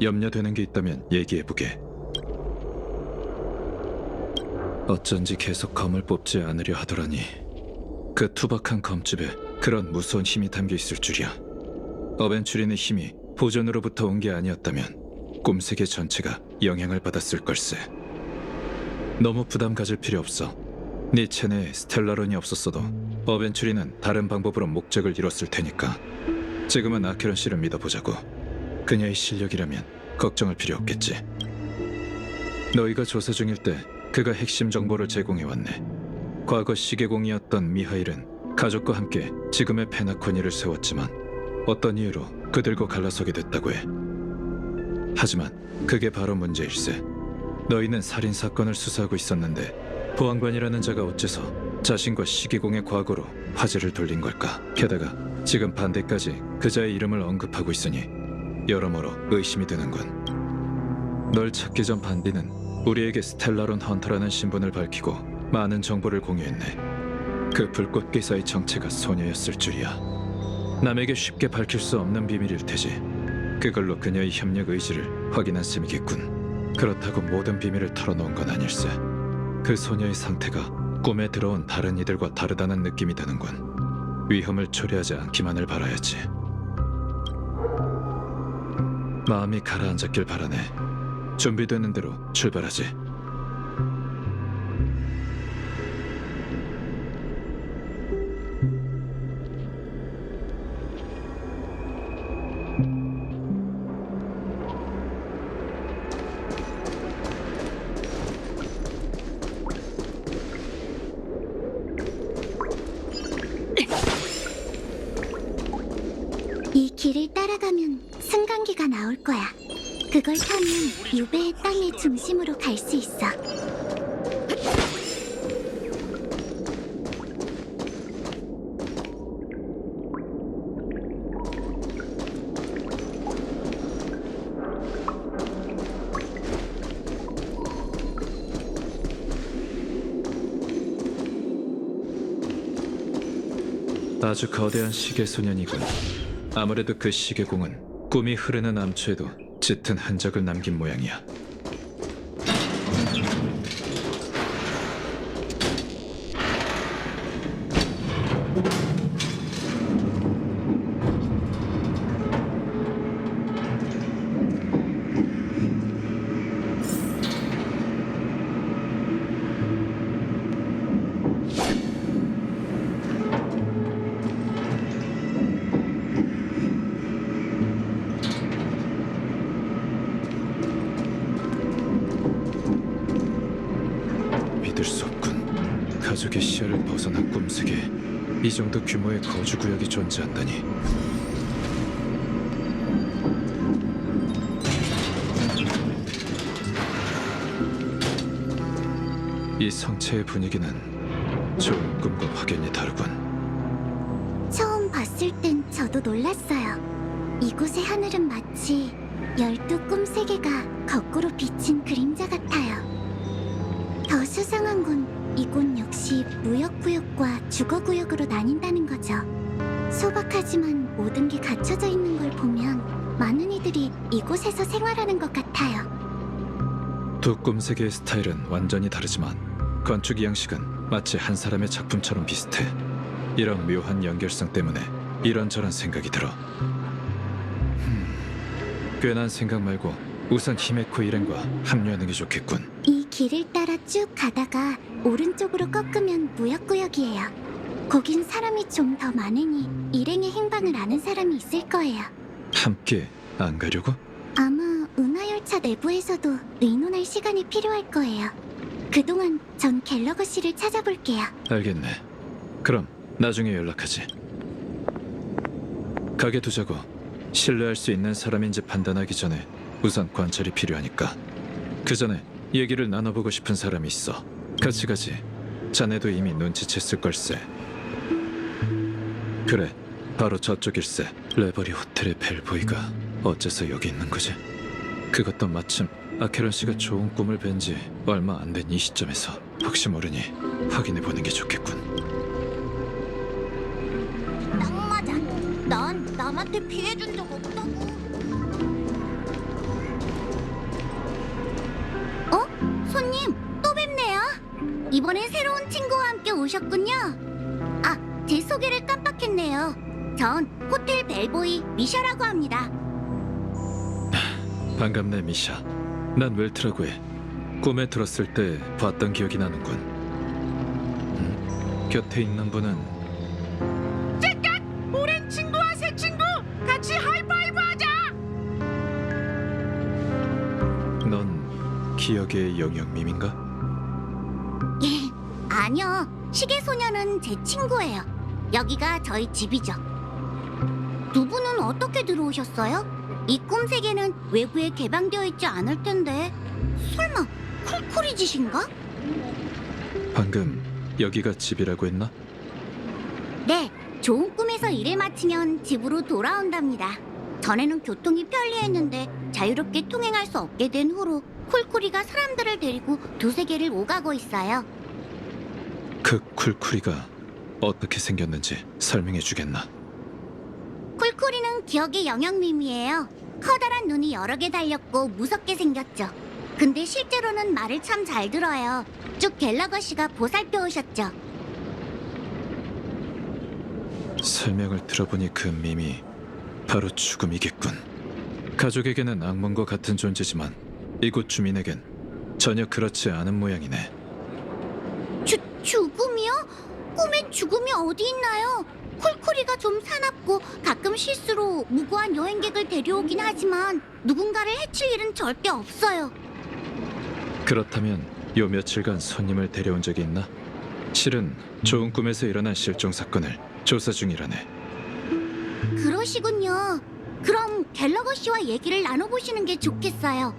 염려되는 게 있다면 얘기해보게. 어쩐지 계속 검을 뽑지 않으려 하더라니. 그 투박한 검집에 그런 무서운 힘이 담겨 있을 줄이야. 어벤츄린의 힘이 보존으로부터 온 게 아니었다면 꿈세계 전체가 영향을 받았을 걸세. 너무 부담 가질 필요 없어. 네 체내에 스텔라론이 없었어도 어벤츄린은 다른 방법으로 목적을 이뤘을 테니까 지금은 아케론 씨를 믿어보자고. 그녀의 실력이라면 걱정할 필요 없겠지. 너희가 조사 중일 때 그가 핵심 정보를 제공해왔네. 과거 시계공이었던 미하일은 가족과 함께 지금의 페나코니를 세웠지만 어떤 이유로 그들과 갈라서게 됐다고 해. 하지만 그게 바로 문제일세. 너희는 살인사건을 수사하고 있었는데 보안관이라는 자가 어째서 자신과 시계공의 과거로 화제를 돌린 걸까? 게다가 지금 반대까지 그자의 이름을 언급하고 있으니 여러모로 의심이 드는군. 널 찾기 전 반디는 우리에게 스텔라론 헌터라는 신분을 밝히고 많은 정보를 공유했네. 그 불꽃 기사의 정체가 소녀였을 줄이야. 남에게 쉽게 밝힐 수 없는 비밀일 테지. 그걸로 그녀의 협력 의지를 확인한 셈이겠군. 그렇다고 모든 비밀을 털어놓은 건 아닐세. 그 소녀의 상태가 꿈에 들어온 다른 이들과 다르다는 느낌이 드는군. 위험을 초래하지 않기만을 바라야지. 마음이 가라앉았길 바라네. 준비되는 대로 출발하지. 이 길을 따라가면 승강기가 나올 거야. 그걸 타면 유배의 땅의 중심으로 갈 수 있어. 아주 거대한 시계소년이군. 아무래도 그 시계공은 꿈이 흐르는 암초에도 짙은 흔적을 남긴 모양이야. 믿을 수 없군. 가족의 시야를 벗어난 꿈세계에 이 정도 규모의 거주구역이 존재한다니. 이 성체의 분위기는 좋은 꿈과 확연히 다르군. 처음 봤을 땐 저도 놀랐어요. 이곳의 하늘은 마치 12 꿈세계가 거꾸로 비친 그림자 같아요. 더 수상한 건 이곳 역시 무역구역과 주거구역으로 나뉜다는 거죠. 소박하지만 모든 게 갖춰져 있는 걸 보면 많은 이들이 이곳에서 생활하는 것 같아요. 두 꿈세계의 스타일은 완전히 다르지만 건축 양식은 마치 한 사람의 작품처럼 비슷해. 이런 묘한 연결성 때문에 이런저런 생각이 들어. 꽤난 생각 말고 우선 히메코 일행과 합류하는 게 좋겠군. 이 길을 따라 쭉 가다가 오른쪽으로 꺾으면 무역구역이에요. 거긴 사람이 좀 더 많으니 일행의 행방을 아는 사람이 있을 거예요. 함께 안 가려고? 아마 은하열차 내부에서도 의논할 시간이 필요할 거예요. 그동안 전 갤러거 씨를 찾아볼게요. 알겠네. 그럼 나중에 연락하지. 가게 두자고. 신뢰할 수 있는 사람인지 판단하기 전에 우선 관찰이 필요하니까. 그 전에 얘기를 나눠보고 싶은 사람이 있어. 같이 가지. 자네도 이미 눈치챘을 걸세. 그래, 바로 저쪽일세. 레버리 호텔의 벨보이가 어째서 여기 있는 거지? 그것도 마침 아케론 씨가 좋은 꿈을 뵌 지 얼마 안 된 이 시점에서. 혹시 모르니 확인해보는 게 좋겠군. 딱 맞아. 난 남한테 피해준 적 없다고. 손님, 또 뵙네요. 이번엔 새로운 친구와 함께 오셨군요. 아, 제 소개를 깜빡했네요. 전 호텔 벨보이 미샤라고 합니다. 반갑네, 미샤. 난 웰트라고 해. 꿈에 들었을 때 봤던 기억이 나는군. 곁에 있는 분은 오랜 친구와 새 친구 같이 하이파이브 하자. 넌 기억의 영영밈인가? 예, 아니요. 시계소녀는 제 친구예요. 여기가 저희 집이죠. 두 분은 어떻게 들어오셨어요? 이 꿈 세계는 외부에 개방되어 있지 않을 텐데. 설마 쿨쿨이 짓인가? 방금 여기가 집이라고 했나? 네, 좋은 꿈에서 일을 마치면 집으로 돌아온답니다. 전에는 교통이 편리했는데 자유롭게 통행할 수 없게 된 후로 쿨쿨이가 사람들을 데리고 두세 개를 오가고 있어요. 그 쿨쿨이가 어떻게 생겼는지 설명해 주겠나? 쿨쿨이는 기억의 영역밈이에요. 커다란 눈이 여러 개 달렸고 무섭게 생겼죠. 근데 실제로는 말을 참 잘 들어요. 쭉 갤러거 씨가 보살펴 오셨죠. 설명을 들어보니 그 밈이 바로 죽음이겠군. 가족에게는 악몽과 같은 존재지만 이곳 주민에겐 전혀 그렇지 않은 모양이네. 죽음이요? 꿈에 죽음이 어디 있나요? 쿨쿨이가 좀 사납고 가끔 실수로 무고한 여행객을 데려오긴 하지만 누군가를 해칠 일은 절대 없어요. 그렇다면 요 며칠간 손님을 데려온 적이 있나? 실은 좋은 꿈에서 일어난 실종 사건을 조사 중이라네. 그러시군요. 그럼 갤러거 씨와 얘기를 나눠보시는 게 좋겠어요.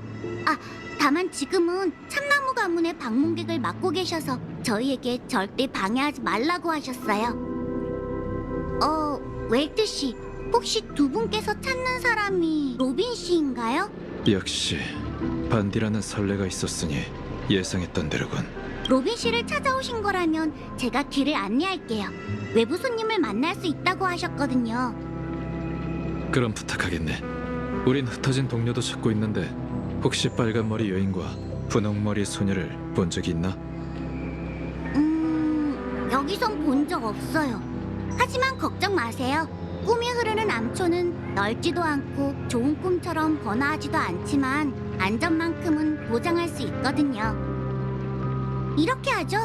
아, 다만 지금은 참나무 가문의 방문객을 맡고 계셔서 저희에게 절대 방해하지 말라고 하셨어요. 웰트 씨, 혹시 두 분께서 찾는 사람이 로빈 씨인가요? 역시 반디라는 선례가 있었으니 예상했던 대로군. 로빈 씨를 찾아오신 거라면 제가 길을 안내할게요. 외부 손님을 만날 수 있다고 하셨거든요. 그럼 부탁하겠네. 우린 흩어진 동료도 찾고 있는데 혹시 빨간머리 여인과 분홍머리 소녀를 본 적이 있나? 여기선 본 적 없어요. 하지만 걱정 마세요. 꿈이 흐르는 암초는 넓지도 않고 좋은 꿈처럼 번화하지도 않지만 안전만큼은 보장할 수 있거든요. 이렇게 하죠.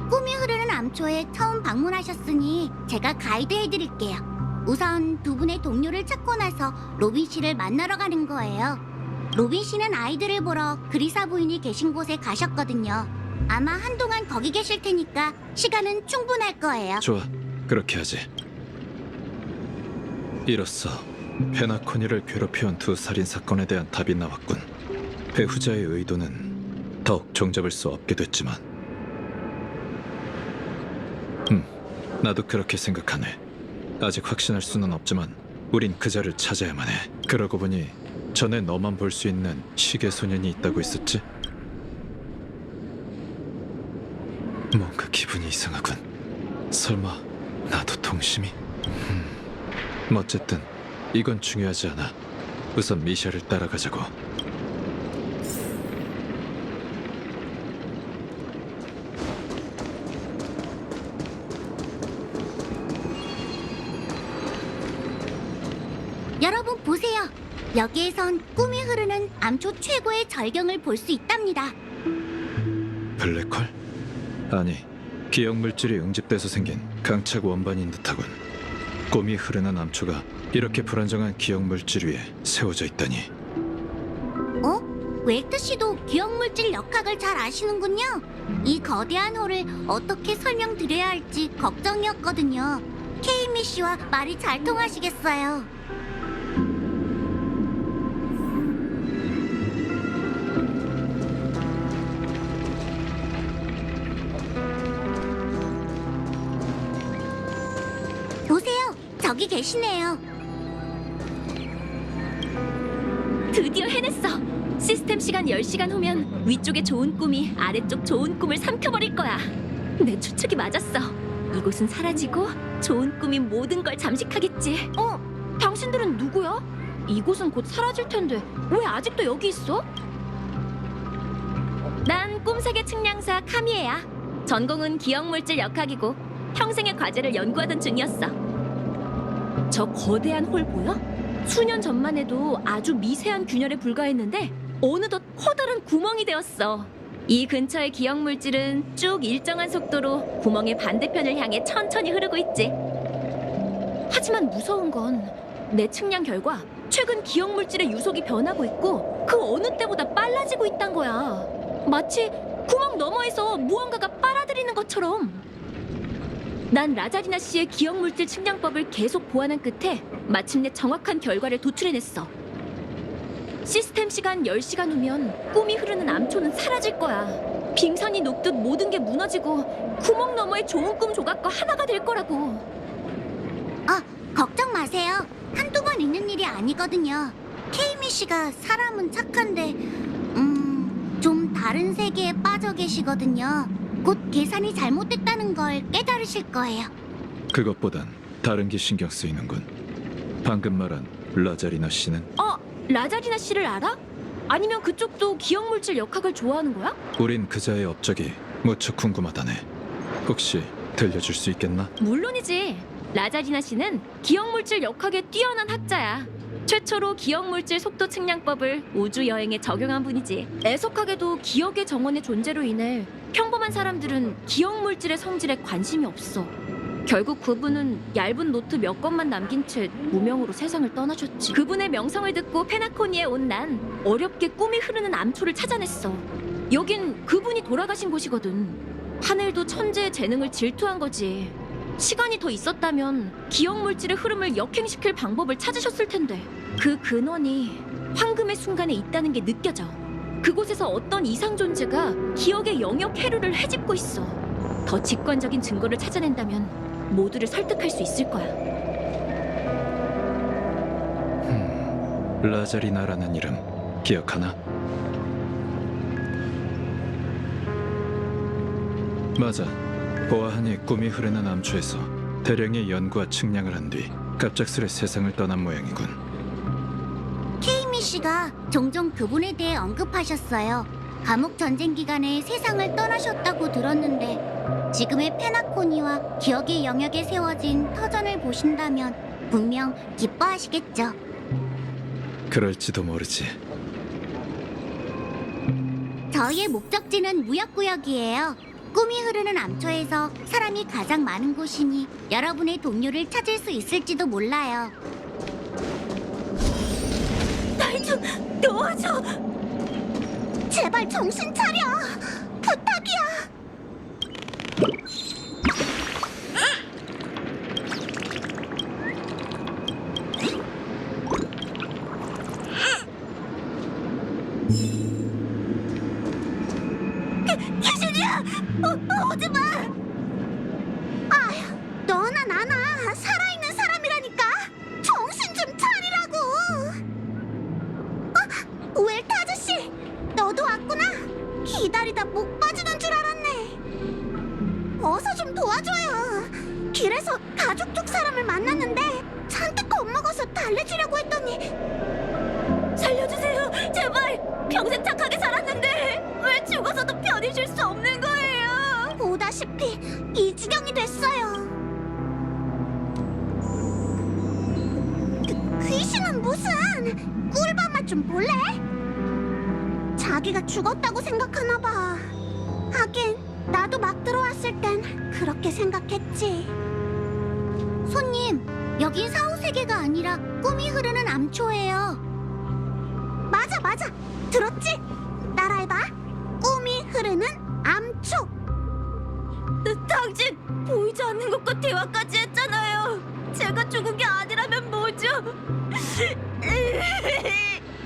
꿈이 흐르는 암초에 처음 방문하셨으니 제가 가이드 해드릴게요. 우선 두 분의 동료를 찾고 나서 로빈 씨를 만나러 가는 거예요. 로빈 씨는 아이들을 보러 그리사 부인이 계신 곳에 가셨거든요. 아마 한동안 거기 계실 테니까 시간은 충분할 거예요. 좋아, 그렇게 하지. 이로써 페나코니를 괴롭혀온 두 살인 사건에 대한 답이 나왔군. 배후자의 의도는 더욱 종잡을 수 없게 됐지만 나도 그렇게 생각하네. 아직 확신할 수는 없지만 우린 그자를 찾아야만 해. 그러고 보니 전에 너만 볼 수 있는 시계소년이 있다고 했었지? 뭔가 기분이 이상하군. 설마 나도 동심이? 어쨌든 이건 중요하지 않아. 우선 미샤를 따라가자고. 여러분 보세요. 여기에선 꿈이 흐르는 암초 최고의 절경을 볼 수 있답니다. 블랙홀? 아니, 기억 물질이 응집돼서 생긴 강착 원반인 듯하군. 꿈이 흐르는 암초가 이렇게 불안정한 기억 물질 위에 세워져 있다니. 웰트 씨도 기억물질 역학을 잘 아시는군요. 이 거대한 홀을 어떻게 설명드려야 할지 걱정이었거든요. 케이미 씨와 말이 잘 통하시겠어요. 보세요, 저기 계시네요. 드디어 해냈어. 시스템 시간 10시간 후면 위쪽의 좋은 꿈이 아래쪽 좋은 꿈을 삼켜버릴 거야. 내 추측이 맞았어. 이곳은 사라지고 좋은 꿈이 모든 걸 잠식하겠지. 당신들은 누구야? 이곳은 곧 사라질 텐데 왜 아직도 여기 있어? 난 꿈세계 측량사 카미에야. 전공은 기억물질 역학이고 평생의 과제를 연구하던 중이었어. 저 거대한 홀 보여? 수년 전만 해도 아주 미세한 균열에 불과했는데 어느덧 커다란 구멍이 되었어. 이 근처의 기억물질은 쭉 일정한 속도로 구멍의 반대편을 향해 천천히 흐르고 있지. 하지만 무서운 건 내 측량 결과 최근 기억물질의 유속이 변하고 있고 그 어느 때보다 빨라지고 있단 거야. 마치 구멍 너머에서 무언가가 빨아들이는 것처럼. 난 라자리나 씨의 기억물질 측량법을 계속 보완한 끝에 마침내 정확한 결과를 도출해냈어. 시스템 시간 10시간 후면 꿈이 흐르는 암초는 사라질 거야. 빙산이 녹듯 모든 게 무너지고 구멍 너머의 좋은 꿈 조각과 하나가 될 거라고. 걱정 마세요. 한두 번 있는 일이 아니거든요. 케이미 씨가 사람은 착한데 좀 다른 세계에 빠져 계시거든요. 곧 계산이 잘못됐다는 걸 깨달으실 거예요. 그것보단 다른 게 신경 쓰이는군. 방금 말한 라자리나 씨는 라자리나 씨를 알아? 아니면 그쪽도 기억물질 역학을 좋아하는 거야? 우린 그자의 업적이 무척 궁금하다네. 혹시 들려줄 수 있겠나? 물론이지. 라자리나 씨는 기억물질 역학에 뛰어난 학자야. 최초로 기억물질 속도 측량법을 우주 여행에 적용한 분이지. 애석하게도 기억의 정원의 존재로 인해 평범한 사람들은 기억물질의 성질에 관심이 없어. 결국 그분은 얇은 노트 몇 권만 남긴 채 무명으로 세상을 떠나셨지. 그분의 명성을 듣고 페나코니에 온 난 어렵게 꿈이 흐르는 암초를 찾아냈어. 여긴 그분이 돌아가신 곳이거든. 하늘도 천재의 재능을 질투한 거지. 시간이 더 있었다면 기억물질의 흐름을 역행시킬 방법을 찾으셨을 텐데 그 근원이 황금의 순간에 있다는 게 느껴져. 그곳에서 어떤 이상 존재가 기억의 영역 회로를 헤집고 있어. 더 직관적인 증거를 찾아낸다면 모두를 설득할 수 있을 거야. 라자리나라는 이름 기억하나? 맞아. 보아하니 꿈이 흐르는 암초에서 대량의 연구와 측량을 한 뒤 갑작스레 세상을 떠난 모양이군. 케이미 씨가 종종 그분에 대해 언급하셨어요. 감옥 전쟁 기간에 세상을 떠나셨다고 들었는데 지금의 페나코니와 기억의 영역에 세워진 터전을 보신다면 분명 기뻐하시겠죠. 그럴지도 모르지. 저희의 목적지는 무역구역이에요. 꿈이 흐르는 암초에서 사람이 가장 많은 곳이니 여러분의 동료를 찾을 수 있을지도 몰라요. 날 좀 도와줘. 제발 정신 차려. 부탁이야. 귀신이야! 오지 마! 아휴, 너나 나나 살아있는 사람이라니까! 정신 좀 차리라고! 웰트 아저씨! 너도 왔구나! 기다리다 목 빠지는 줄 알았네! 어서 좀 도와줘요! 길에서 가족 쪽 사람을 만났는데 잔뜩 겁먹어서 달래주려고 했더니 살려주세요! 제발! 평생 착하게 살았는데 왜 죽어서도 편히 쉴 수 없는 거예요? 보다시피 이 지경이 됐어요. 귀신은 무슨? 꿀밤 맛 좀 볼래? 자기가 죽었다고 생각하나 봐. 하긴 나도 막 들어왔을 땐 그렇게 생각했지. 손님, 여긴 사후세계가 아니라 꿈이 흐르는 암초예요. 맞아, 들었지? 놓고 대화까지 했잖아요. 제가 죽은 게 아니라면 뭐죠?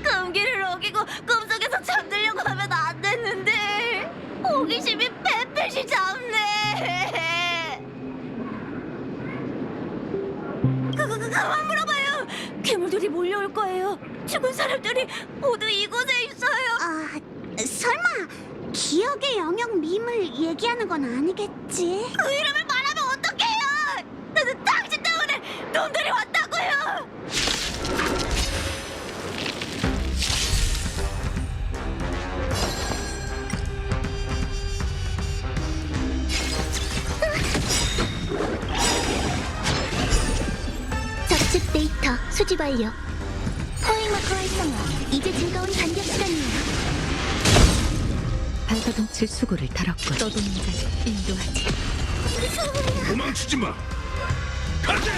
금기를 어기고 꿈속에서 잠들려고 하면 안 됐는데 호기심이 펫펫이 잡네. 그만 물어봐요. 괴물들이 몰려올 거예요. 죽은 사람들이 모두 이곳에 있어요. 설마 기억의 영역 밈을 얘기하는 건 아니겠지? 그 이름을 말하면 어떡해요? 당신 때문에 놈들이 왔다고요. 적측 데이터 수집 완료. 포획마크 활성화. 이제 즐거운 반격 시간이에요. 발버둥칠 수고를 다뤘고 떠도는 자를 인도하지. 도망치지 마. 가자.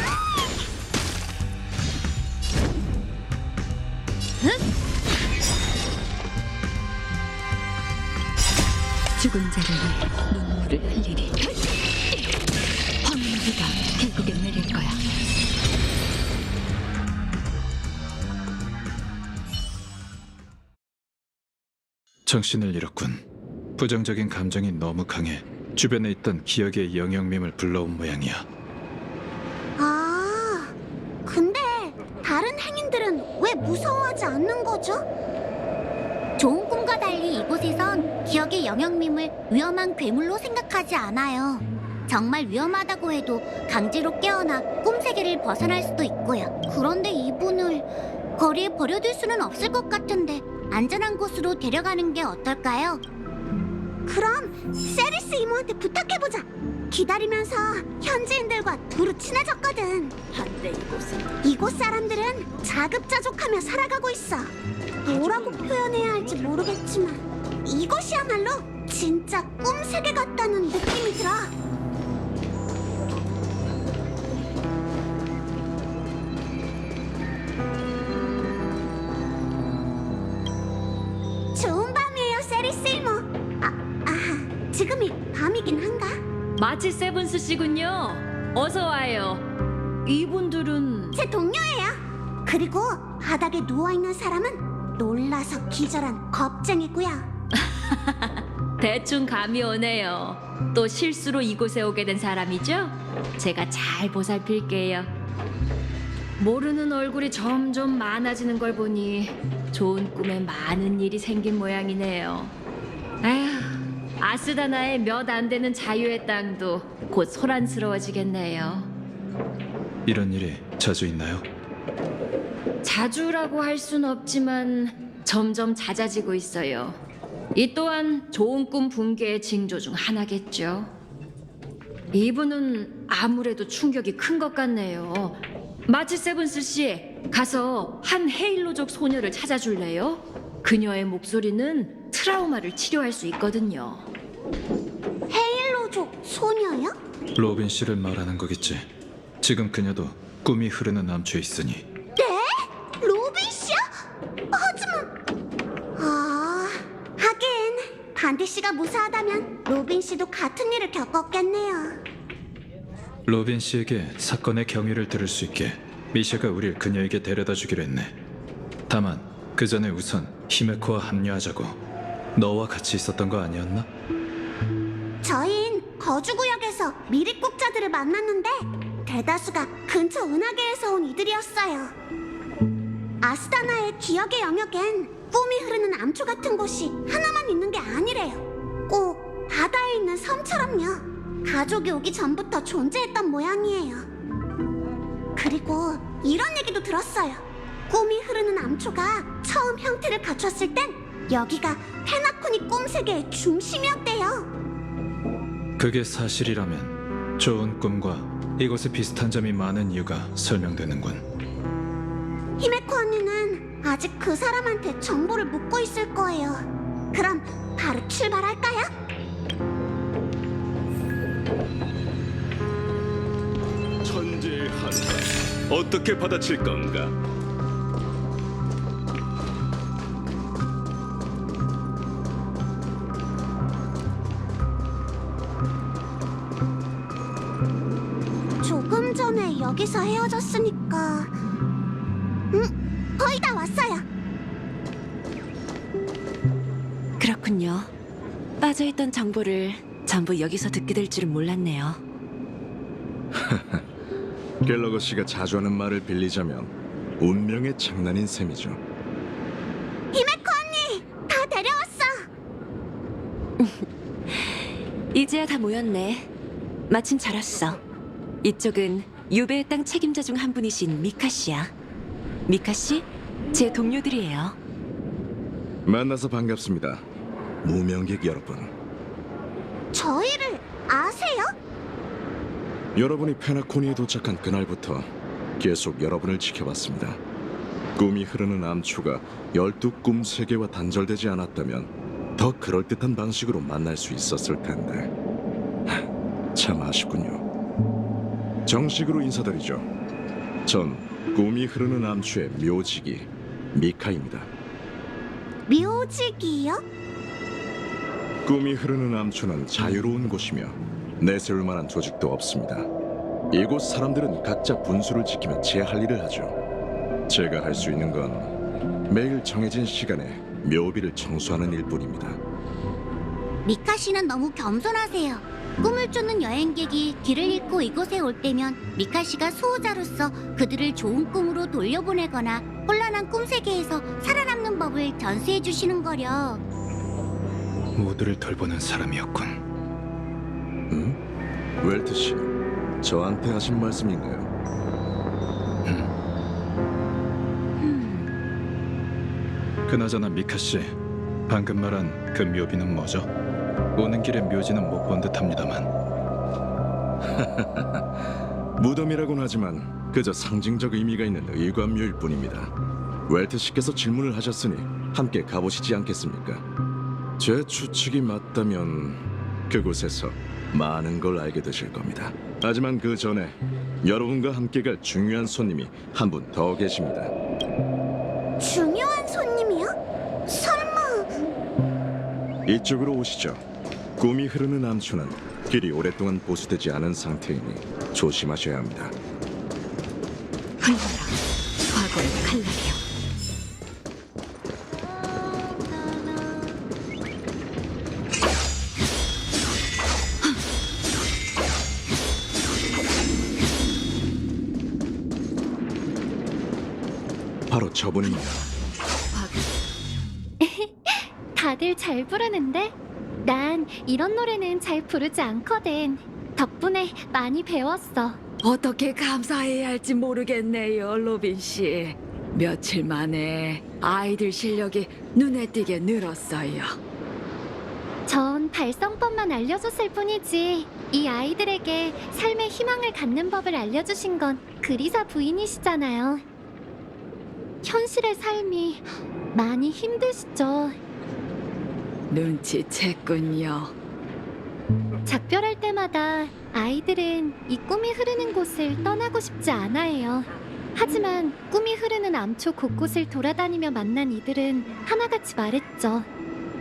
죽은 자를 위해 눈물을 흘리리. 황무지가 결국엔 내릴 거야. 정신을 잃었군. 부정적인 감정이 너무 강해 주변에 있던 기억의 영역밈을 불러온 모양이야. 근데 다른 행인들은 왜 무서워하지 않는 거죠? 좋은 꿈과 달리 이곳에선 기억의 영역밈을 위험한 괴물로 생각하지 않아요. 정말 위험하다고 해도 강제로 깨어나 꿈 세계를 벗어날 수도 있고요. 그런데 이분을 거리에 버려둘 수는 없을 것 같은데 안전한 곳으로 데려가는 게 어떨까요? 그럼 세리스 이모한테 부탁해보자. 기다리면서 현지인들과 두루 친해졌거든. 한데 이곳 사람들은 자급자족하며 살아가고 있어. 뭐라고 표현해야 할지 모르겠지만 이곳이야말로 진짜 꿈 세계 같다는 느낌이 들어. 좋은 밤이에요, 세리스 이모. 지금이 밤이긴 한가? 마치 세븐스 씨군요. 어서 와요. 이분들은 제 동료예요. 그리고 바닥에 누워있는 사람은 놀라서 기절한 겁쟁이고요. 대충 감이 오네요. 또 실수로 이곳에 오게 된 사람이죠? 제가 잘 보살필게요. 모르는 얼굴이 점점 많아지는 걸 보니 좋은 꿈에 많은 일이 생긴 모양이네요. 에휴, 아스다나의 몇 안 되는 자유의 땅도 곧 소란스러워지겠네요. 이런 일이 자주 있나요? 자주라고 할 순 없지만 점점 잦아지고 있어요. 이 또한 좋은 꿈 붕괴의 징조 중 하나겠죠. 이분은 아무래도 충격이 큰 것 같네요. 마치 세븐스 씨, 가서 한 헤일로족 소녀를 찾아줄래요? 그녀의 목소리는 트라우마를 치료할 수 있거든요. 헤일로족 소녀요? 로빈 씨를 말하는 거겠지. 지금 그녀도 꿈이 흐르는 암초에 있으니. 네? 로빈 씨요? 하지만 하긴 반디 씨가 무사하다면 로빈 씨도 같은 일을 겪었겠네요. 로빈 씨에게 사건의 경위를 들을 수 있게 미샤가 우릴 그녀에게 데려다 주기로 했네. 다만 그 전에 우선 히메코와 합류하자고. 너와 같이 있었던 거 아니었나? 저흰 거주구역에서 미립국자들을 만났는데 대다수가 근처 은하계에서 온 이들이었어요. 아스타나의 기억의 영역엔 꿈이 흐르는 암초 같은 곳이 하나만 있는 게 아니래요. 꼭 바다에 있는 섬처럼요. 가족이 오기 전부터 존재했던 모양이에요. 그리고 이런 얘기도 들었어요. 꿈이 흐르는 암초가 처음 형태를 갖췄을 땐 여기가 페나쿠니 꿈세계의 중심이었대요. 그게 사실이라면 좋은 꿈과 이곳에 비슷한 점이 많은 이유가 설명되는군. 히메코 언니는 아직 그 사람한테 정보를 묻고 있을 거예요. 그럼 바로 출발할까요? 천재의 한가 어떻게 받아칠 건가? 저번에 여기서 헤어졌으니까 거의 다 왔어요. 그렇군요. 빠져있던 정보를 전부 여기서 듣게 될 줄은 몰랐네요. 갤러거 씨가 자주 하는 말을 빌리자면 운명의 장난인 셈이죠. 히메코 언니, 다 데려왔어. 이제야 다 모였네. 마침 잘 왔어. 이쪽은 유배의 땅 책임자 중 한 분이신 미카 씨야. 미카 씨, 제 동료들이에요. 만나서 반갑습니다. 무명객 여러분. 저희를 아세요? 여러분이 페나코니에 도착한 그날부터 계속 여러분을 지켜봤습니다. 꿈이 흐르는 암초가 12꿈 세계와 단절되지 않았다면 더 그럴듯한 방식으로 만날 수 있었을 텐데 참 아쉽군요. 정식으로 인사드리죠. 전 꿈이 흐르는 암초의 묘지기 미카입니다. 묘지기요? 꿈이 흐르는 암초는 자유로운 곳이며 내세울 만한 조직도 없습니다. 이곳 사람들은 각자 분수를 지키며 제 할 일을 하죠. 제가 할 수 있는 건 매일 정해진 시간에 묘비를 청소하는 일뿐입니다. 미카 씨는 너무 겸손하세요. 꿈을 쫓는 여행객이 길을 잃고 이곳에 올 때면 미카 씨가 수호자로서 그들을 좋은 꿈으로 돌려보내거나 혼란한 꿈 세계에서 살아남는 법을 전수해 주시는 거려. 모두를 돌보는 사람이었군. 웰트 씨, 저한테 하신 말씀인가요? 그나저나 미카 씨, 방금 말한 그 묘비는 뭐죠? 오는 길에 묘지는 못 본 듯합니다만. 무덤이라곤 하지만 그저 상징적 의미가 있는 의관묘일 뿐입니다. 웰트 씨께서 질문을 하셨으니 함께 가보시지 않겠습니까? 제 추측이 맞다면 그곳에서 많은 걸 알게 되실 겁니다. 하지만 그 전에 여러분과 함께 갈 중요한 손님이 한 분 더 계십니다. 중요한 손님이요? 설마... 이쪽으로 오시죠. 꿈이 흐르는 암초는 길이 오랫동안 보수되지 않은 상태이니 조심하셔야 합니다. 흘러라, 과거의 칼날이여. 바로 저분입니다. 다들 잘 부르는데? 난 이런 노래는 잘 부르지 않거든. 덕분에 많이 배웠어. 어떻게 감사해야 할지 모르겠네요, 로빈 씨. 며칠 만에 아이들 실력이 눈에 띄게 늘었어요. 전 발성법만 알려줬을 뿐이지. 이 아이들에게 삶의 희망을 갖는 법을 알려주신 건 그리사 부인이시잖아요. 현실의 삶이 많이 힘드시죠? 눈치챘군요. 작별할 때마다 아이들은 이 꿈이 흐르는 곳을 떠나고 싶지 않아해요. 하지만 꿈이 흐르는 암초 곳곳을 돌아다니며 만난 이들은 하나같이 말했죠.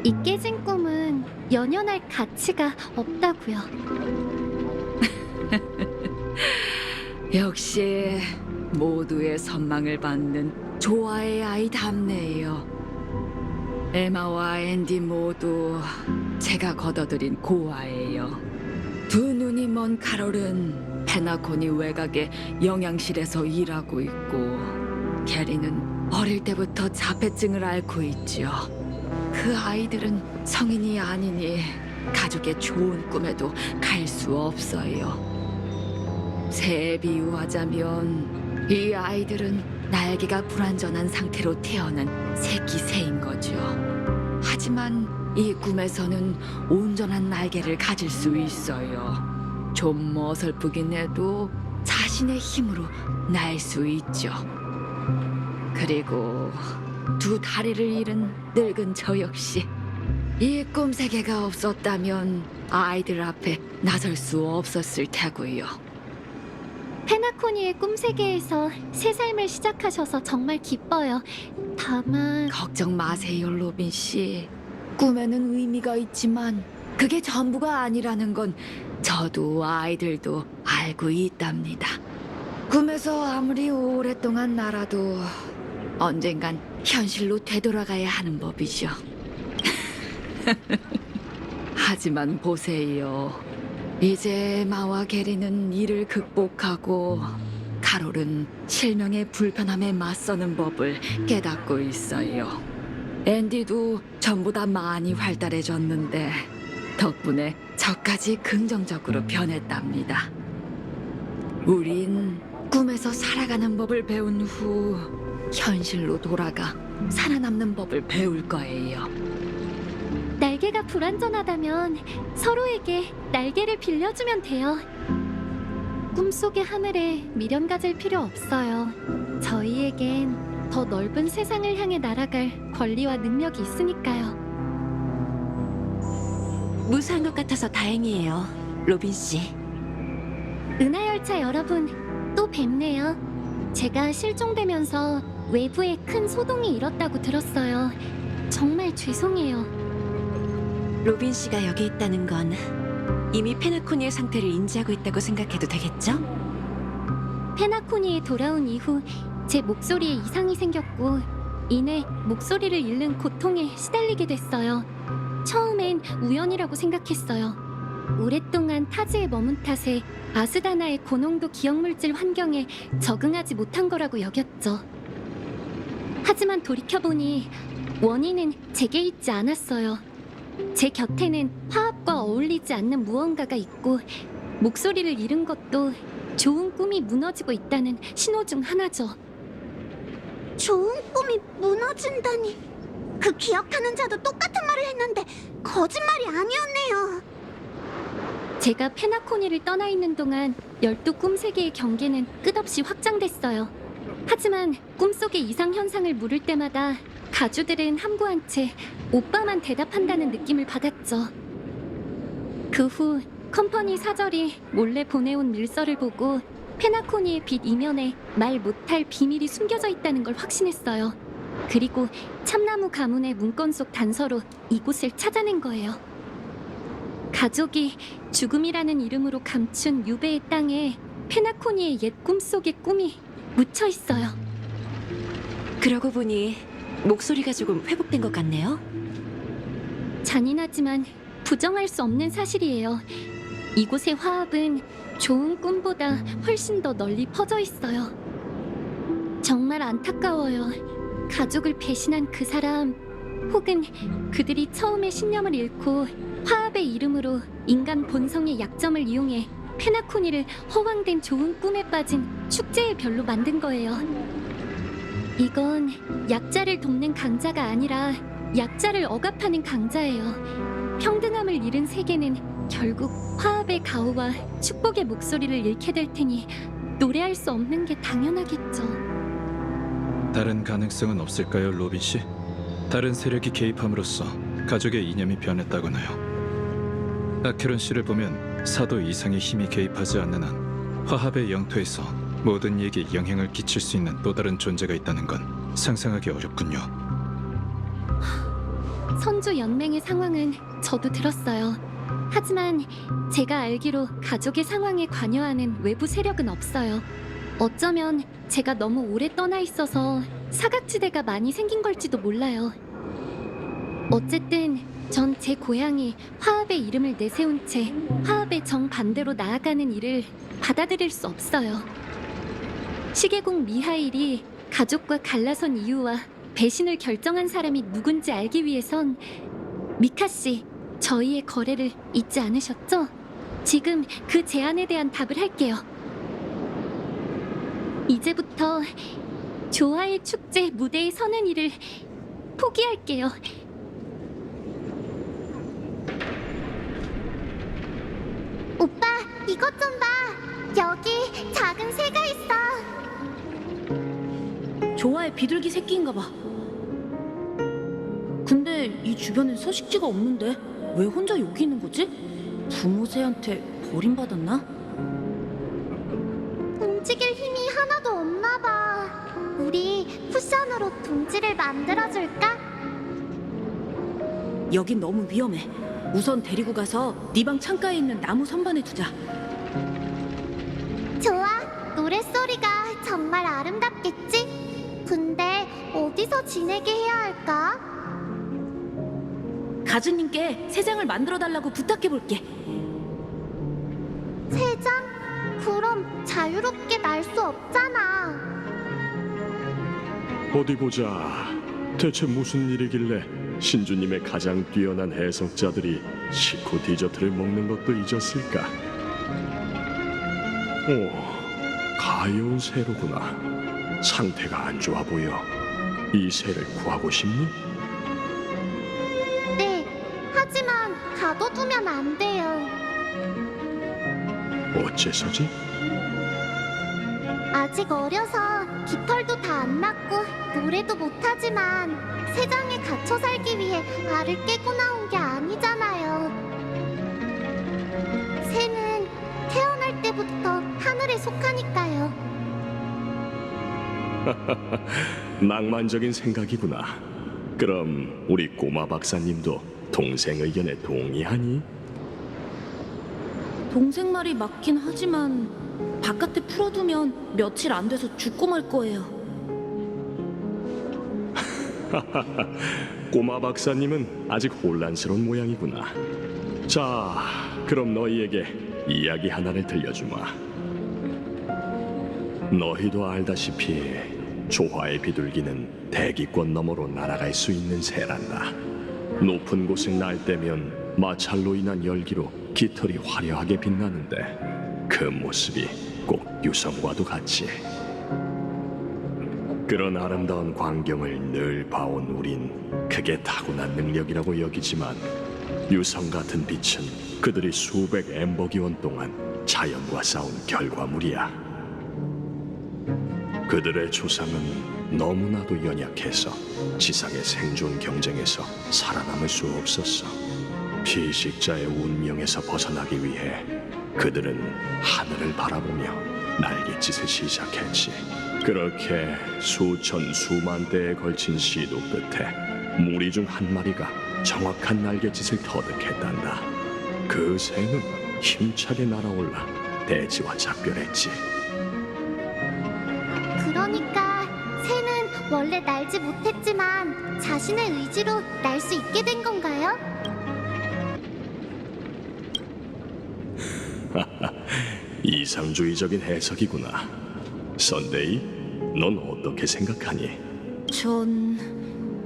이 깨진 꿈은 연연할 가치가 없다고요. 역시 모두의 선망을 받는 조아의 아이답네요. 에마와 앤디 모두 제가 거둬들인 고아예요. 두 눈이 먼 카롤은 페나코니 외곽의 영양실에서 일하고 있고, 캐리는 어릴 때부터 자폐증을 앓고 있죠. 그 아이들은 성인이 아니니 가족의 좋은 꿈에도 갈 수 없어요. 새에 비유하자면 이 아이들은 날개가 불완전한 상태로 태어난 새끼 새인 거죠. 하지만 이 꿈에서는 온전한 날개를 가질 수 있어요. 좀 어설프긴 해도 자신의 힘으로 날 수 있죠. 그리고 두 다리를 잃은 늙은 저 역시 이 꿈 세계가 없었다면 아이들 앞에 나설 수 없었을 테고요. 페나코니의 꿈 세계에서 새 삶을 시작하셔서 정말 기뻐요. 다만 걱정 마세요, 로빈 씨. 꿈에는 의미가 있지만 그게 전부가 아니라는 건 저도 아이들도 알고 있답니다. 꿈에서 아무리 오랫동안 날아도 언젠간 현실로 되돌아가야 하는 법이죠. 하지만 보세요. 이제 마와 게리는 이를 극복하고 카롤은 실명의 불편함에 맞서는 법을 깨닫고 있어요. 앤디도 전보다 많이 활달해졌는데 덕분에 저까지 긍정적으로 변했답니다. 우린 꿈에서 살아가는 법을 배운 후 현실로 돌아가 살아남는 법을 배울 거예요. 날개가 불완전하다면 서로에게 날개를 빌려주면 돼요. 꿈속의 하늘에 미련 가질 필요 없어요. 저희에겐 더 넓은 세상을 향해 날아갈 권리와 능력이 있으니까요. 무사한 것 같아서 다행이에요, 로빈 씨. 은하열차 여러분, 또 뵙네요. 제가 실종되면서 외부에 큰 소동이 일었다고 들었어요. 정말 죄송해요. 로빈 씨가 여기 있다는 건 이미 페나코니의 상태를 인지하고 있다고 생각해도 되겠죠? 페나코니에 돌아온 이후 제 목소리에 이상이 생겼고 이내 목소리를 잃는 고통에 시달리게 됐어요. 처음엔 우연이라고 생각했어요. 오랫동안 타지에 머문 탓에 아스다나의 고농도 기억물질 환경에 적응하지 못한 거라고 여겼죠. 하지만 돌이켜보니 원인은 제게 있지 않았어요. 제 곁에는 화합과 어울리지 않는 무언가가 있고 목소리를 잃은 것도 좋은 꿈이 무너지고 있다는 신호 중 하나죠. 좋은 꿈이 무너진다니. 그 기억하는 자도 똑같은 말을 했는데 거짓말이 아니었네요. 제가 페나코니를 떠나 있는 동안 12꿈세계의 경계는 끝없이 확장됐어요. 하지만 꿈속의 이상 현상을 물을 때마다 가주들은 함구한 채 오빠만 대답한다는 느낌을 받았죠. 그 후 컴퍼니 사절이 몰래 보내온 밀서를 보고 페나코니의 빛 이면에 말 못할 비밀이 숨겨져 있다는 걸 확신했어요. 그리고 참나무 가문의 문건 속 단서로 이곳을 찾아낸 거예요. 가족이 죽음이라는 이름으로 감춘 유배의 땅에 페나코니의 옛 꿈속의 꿈이 묻혀 있어요. 그러고 보니 목소리가 조금 회복된 것 같네요. 잔인하지만 부정할 수 없는 사실이에요. 이곳의 화합은 좋은 꿈보다 훨씬 더 널리 퍼져 있어요. 정말 안타까워요. 가족을 배신한 그 사람, 혹은 그들이 처음에 신념을 잃고 화합의 이름으로 인간 본성의 약점을 이용해 페나코니를 허황된 좋은 꿈에 빠진 축제의 별로 만든 거예요. 이건 약자를 돕는 강자가 아니라 약자를 억압하는 강자예요. 평등함을 잃은 세계는 결국 화합의 가호와 축복의 목소리를 잃게 될 테니 노래할 수 없는 게 당연하겠죠. 다른 가능성은 없을까요, 로빈 씨? 다른 세력이 개입함으로써 가족의 이념이 변했다거나요. 아케론 씨를 보면 사도 이상의 힘이 개입하지 않는 한 화합의 영토에서 모든 이에게 영향을 끼칠 수 있는 또 다른 존재가 있다는 건 상상하기 어렵군요. 선주 연맹의 상황은 저도 들었어요. 하지만 제가 알기로 가족의 상황에 관여하는 외부 세력은 없어요. 어쩌면 제가 너무 오래 떠나 있어서 사각지대가 많이 생긴 걸지도 몰라요. 어쨌든 전 제 고향이 화합의 이름을 내세운 채 화합의 정반대로 나아가는 일을 받아들일 수 없어요. 시계공 미하일이 가족과 갈라선 이유와 배신을 결정한 사람이 누군지 알기 위해선 미카 씨, 저희의 거래를 잊지 않으셨죠? 지금 그 제안에 대한 답을 할게요. 이제부터 조화의 축제 무대에 서는 일을 포기할게요. 오빠, 이것 좀 봐. 여기 작은 새가 있어. 조화의 비둘기 새끼인가 봐. 근데 이 주변엔 서식지가 없는데 왜 혼자 여기 있는 거지? 부모 새한테 버림받았나? 움직일 힘이 하나도 없나 봐. 우리 쿠션으로 둥지를 만들어줄까? 여긴 너무 위험해. 우선 데리고 가서 네 방 창가에 있는 나무 선반에 두자. 좋아, 노래 소 목소리가 정말 아름답겠지? 근데 어디서 지내게 해야 할까? 가즈님께 새 장을 만들어 달라고 부탁해 볼게. 세장? 그럼 자유롭게 날 수 없잖아. 어디 보자. 대체 무슨 일이길래 신주님의 가장 뛰어난 해석자들이 식후 디저트를 먹는 것도 잊었을까? 오, 가여운 새로구나. 상태가 안 좋아 보여. 이 새를 구하고 싶니? 네, 하지만 가둬두면 안 돼요. 어째서지? 아직 어려서 깃털도 다 안 났고 노래도 못하지만 세상에 갇혀 살기 위해 알을 깨고 나온 게 아니잖아요. 새는 태어날 때부터 하늘에 속하니까요. 낭만적인 생각이구나. 그럼 우리 꼬마 박사님도 동생 의견에 동의하니? 동생 말이 맞긴 하지만 바깥에 풀어두면 며칠 안 돼서 죽고 말 거예요. 꼬마 박사님은 아직 혼란스러운 모양이구나. 자, 그럼 너희에게 이야기 하나를 들려주마. 너희도 알다시피 조화의 비둘기는 대기권 너머로 날아갈 수 있는 새란다. 높은 곳을 날 때면 마찰로 인한 열기로 깃털이 화려하게 빛나는데 그 모습이 꼭 유성과도 같지. 그런 아름다운 광경을 늘 봐온 우린 그게 타고난 능력이라고 여기지만 유성 같은 빛은 그들이 수백 엠버기원 동안 자연과 싸운 결과물이야. 그들의 조상은 너무나도 연약해서 지상의 생존 경쟁에서 살아남을 수 없었어. 피식자의 운명에서 벗어나기 위해 그들은 하늘을 바라보며 날갯짓을 시작했지. 그렇게 수천 수만 대에 걸친 시도 끝에 무리 중 한 마리가 정확한 날갯짓을 터득했단다. 그 새는 힘차게 날아올라 대지와 작별했지. 그러니까 새는 원래 날지 못했지만 자신의 의지로 날 수 있게 된 건가요? 이상주의적인 해석이구나. 선데이, 넌 어떻게 생각하니? 전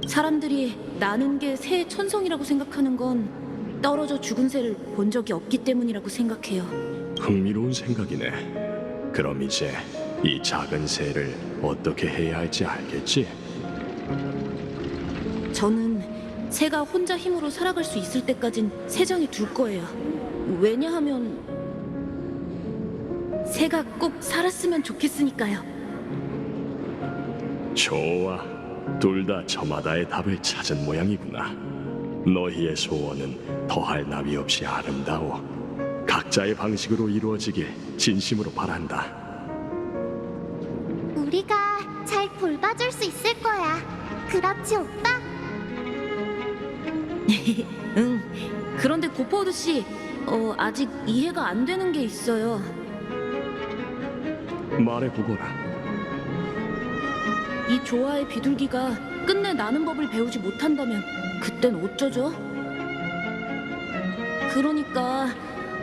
사람들이 나는 게 새의 천성이라고 생각하는 건 떨어져 죽은 새를 본 적이 없기 때문이라고 생각해요. 흥미로운 생각이네. 그럼 이제 이 작은 새를 어떻게 해야 할지 알겠지? 저는 새가 혼자 힘으로 살아갈 수 있을 때까진 새장에 둘 거예요. 왜냐하면 새가 꼭 살았으면 좋겠으니까요. 좋아. 둘 다 저마다의 답을 찾은 모양이구나. 너희의 소원은 더할 나위 없이 아름다워. 각자의 방식으로 이루어지길 진심으로 바란다. 우리가 잘 돌봐줄 수 있을 거야. 그렇지, 오빠? 응. 그런데 고포우드 씨, 아직 이해가 안 되는 게 있어요. 말해보거라. 이 조화의 비둘기가 끝내 나는 법을 배우지 못한다면 그땐 어쩌죠? 그러니까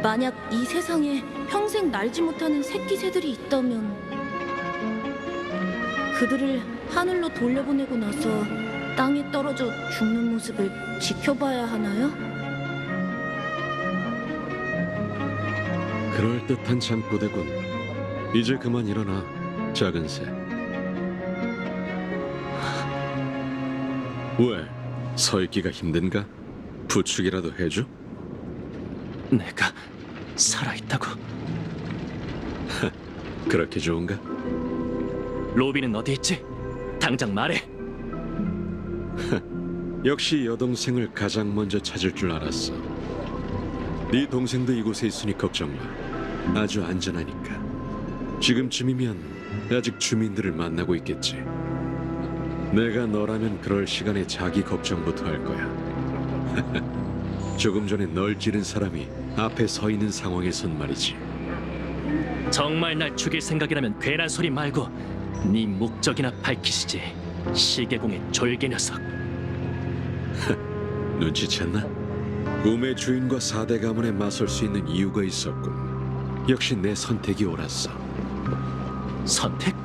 만약 이 세상에 평생 날지 못하는 새끼 새들이 있다면 그들을 하늘로 돌려보내고 나서 땅에 떨어져 죽는 모습을 지켜봐야 하나요? 그럴듯한 잠꼬대군. 이제 그만 일어나, 작은 새. 왜? 서 있기가 힘든가? 부축이라도 해줘? 내가 살아있다고. 그렇게 좋은가? 로비는 어디 있지? 당장 말해. 역시 여동생을 가장 먼저 찾을 줄 알았어. 네 동생도 이곳에 있으니 걱정 마. 아주 안전하니까. 지금쯤이면 아직 주민들을 만나고 있겠지. 내가 너라면 그럴 시간에 자기 걱정부터 할 거야. 조금 전에 널 찌른 사람이 앞에 서 있는 상황에선 말이지. 정말 날 죽일 생각이라면 괜한 소리 말고 네 목적이나 밝히시지. 시계공의 졸개 녀석. 눈치챘나? 꿈의 주인과 4대 가문에 맞설 수 있는 이유가 있었군. 역시 내 선택이 옳았어. 선택?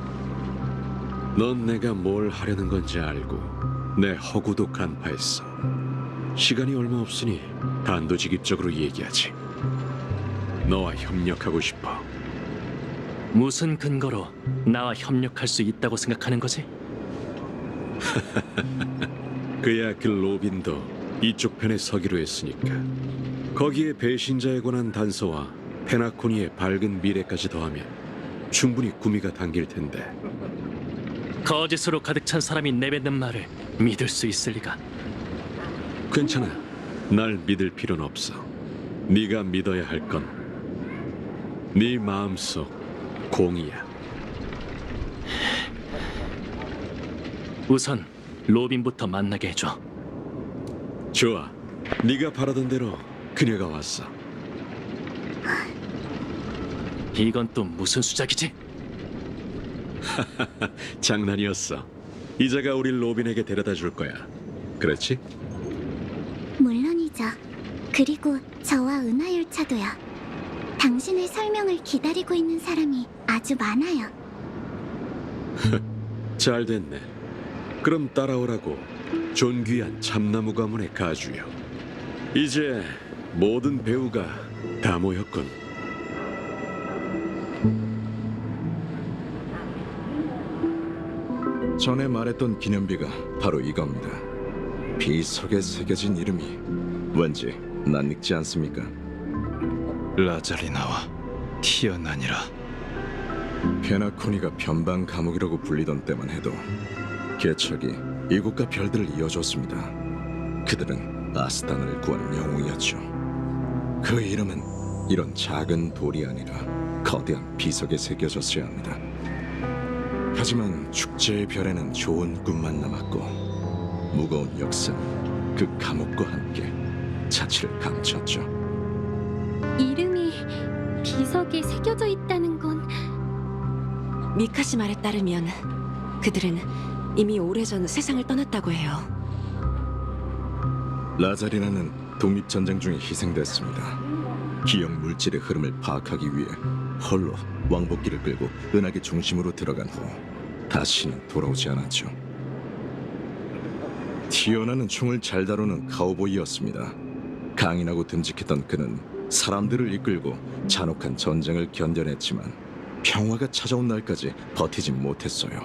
넌 내가 뭘 하려는 건지 알고 내 허구도 간파했어. 시간이 얼마 없으니 단도직입적으로 얘기하지. 너와 협력하고 싶어. 무슨 근거로 나와 협력할 수 있다고 생각하는 거지? 그야 그 로빈도 이쪽 편에 서기로 했으니까. 거기에 배신자에 관한 단서와 페나코니의 밝은 미래까지 더하면 충분히 구미가 당길 텐데. 거짓으로 가득 찬 사람이 내뱉는 말을 믿을 수 있을 리가. 괜찮아. 날 믿을 필요는 없어. 네가 믿어야 할 건 네 마음속 공이야. 우선 로빈부터 만나게 해줘. 좋아. 네가 바라던 대로 그녀가 왔어. 이건 또 무슨 수작이지? 장난이었어. 이자가 우릴 로빈에게 데려다 줄 거야. 그렇지? 물론이죠. 그리고 저와 은하열차도요. 당신의 설명을 기다리고 있는 사람이 아주 많아요. 잘 됐네. 그럼 따라오라고. 존귀한 참나무 가문의 가주요. 이제 모든 배우가 다 모였군. 전에 말했던 기념비가 바로 이겁니다. 비석에 새겨진 이름이 왠지 낯익지 않습니까? 라자리나와 티어난이라. 페나코니가 변방 감옥이라고 불리던 때만 해도 개척이 이곳과 별들을 이어줬습니다. 그들은 아스타나를 구하는 영웅이었죠. 그 이름은 이런 작은 돌이 아니라 거대한 비석에 새겨졌어야 합니다. 하지만 축제의 별에는 좋은 꿈만 남았고 무거운 역사는 그 감옥과 함께 자취를 감췄죠. 이름이 비석에 새겨져 있다는 건 미카시 말에 따르면 그들은 이미 오래전 세상을 떠났다고 해요. 라자리나는 독립전쟁 중에 희생됐습니다. 기억 물질의 흐름을 파악하기 위해 홀로 왕복기를 끌고 은하계 중심으로 들어간 후 다시는 돌아오지 않았죠. 티오나는 총을 잘 다루는 카우보이였습니다. 강인하고 듬직했던 그는 사람들을 이끌고 잔혹한 전쟁을 견뎌냈지만 평화가 찾아온 날까지 버티지 못했어요.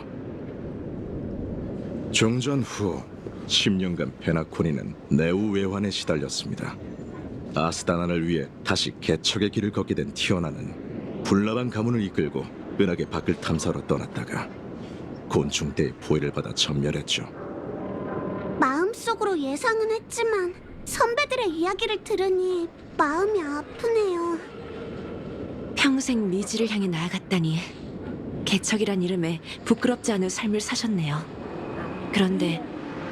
종전 후 10년간 페나코니는 내우 외환에 시달렸습니다. 아스타나를 위해 다시 개척의 길을 걷게 된 티오나는 불나방 가문을 이끌고 은하계 밖을 탐사로 떠났다가 곤충대의 포위를 받아 전멸했죠. 마음속으로 예상은 했지만 선배들의 이야기를 들으니 마음이 아프네요. 평생 미지를 향해 나아갔다니 개척이란 이름에 부끄럽지 않은 삶을 사셨네요. 그런데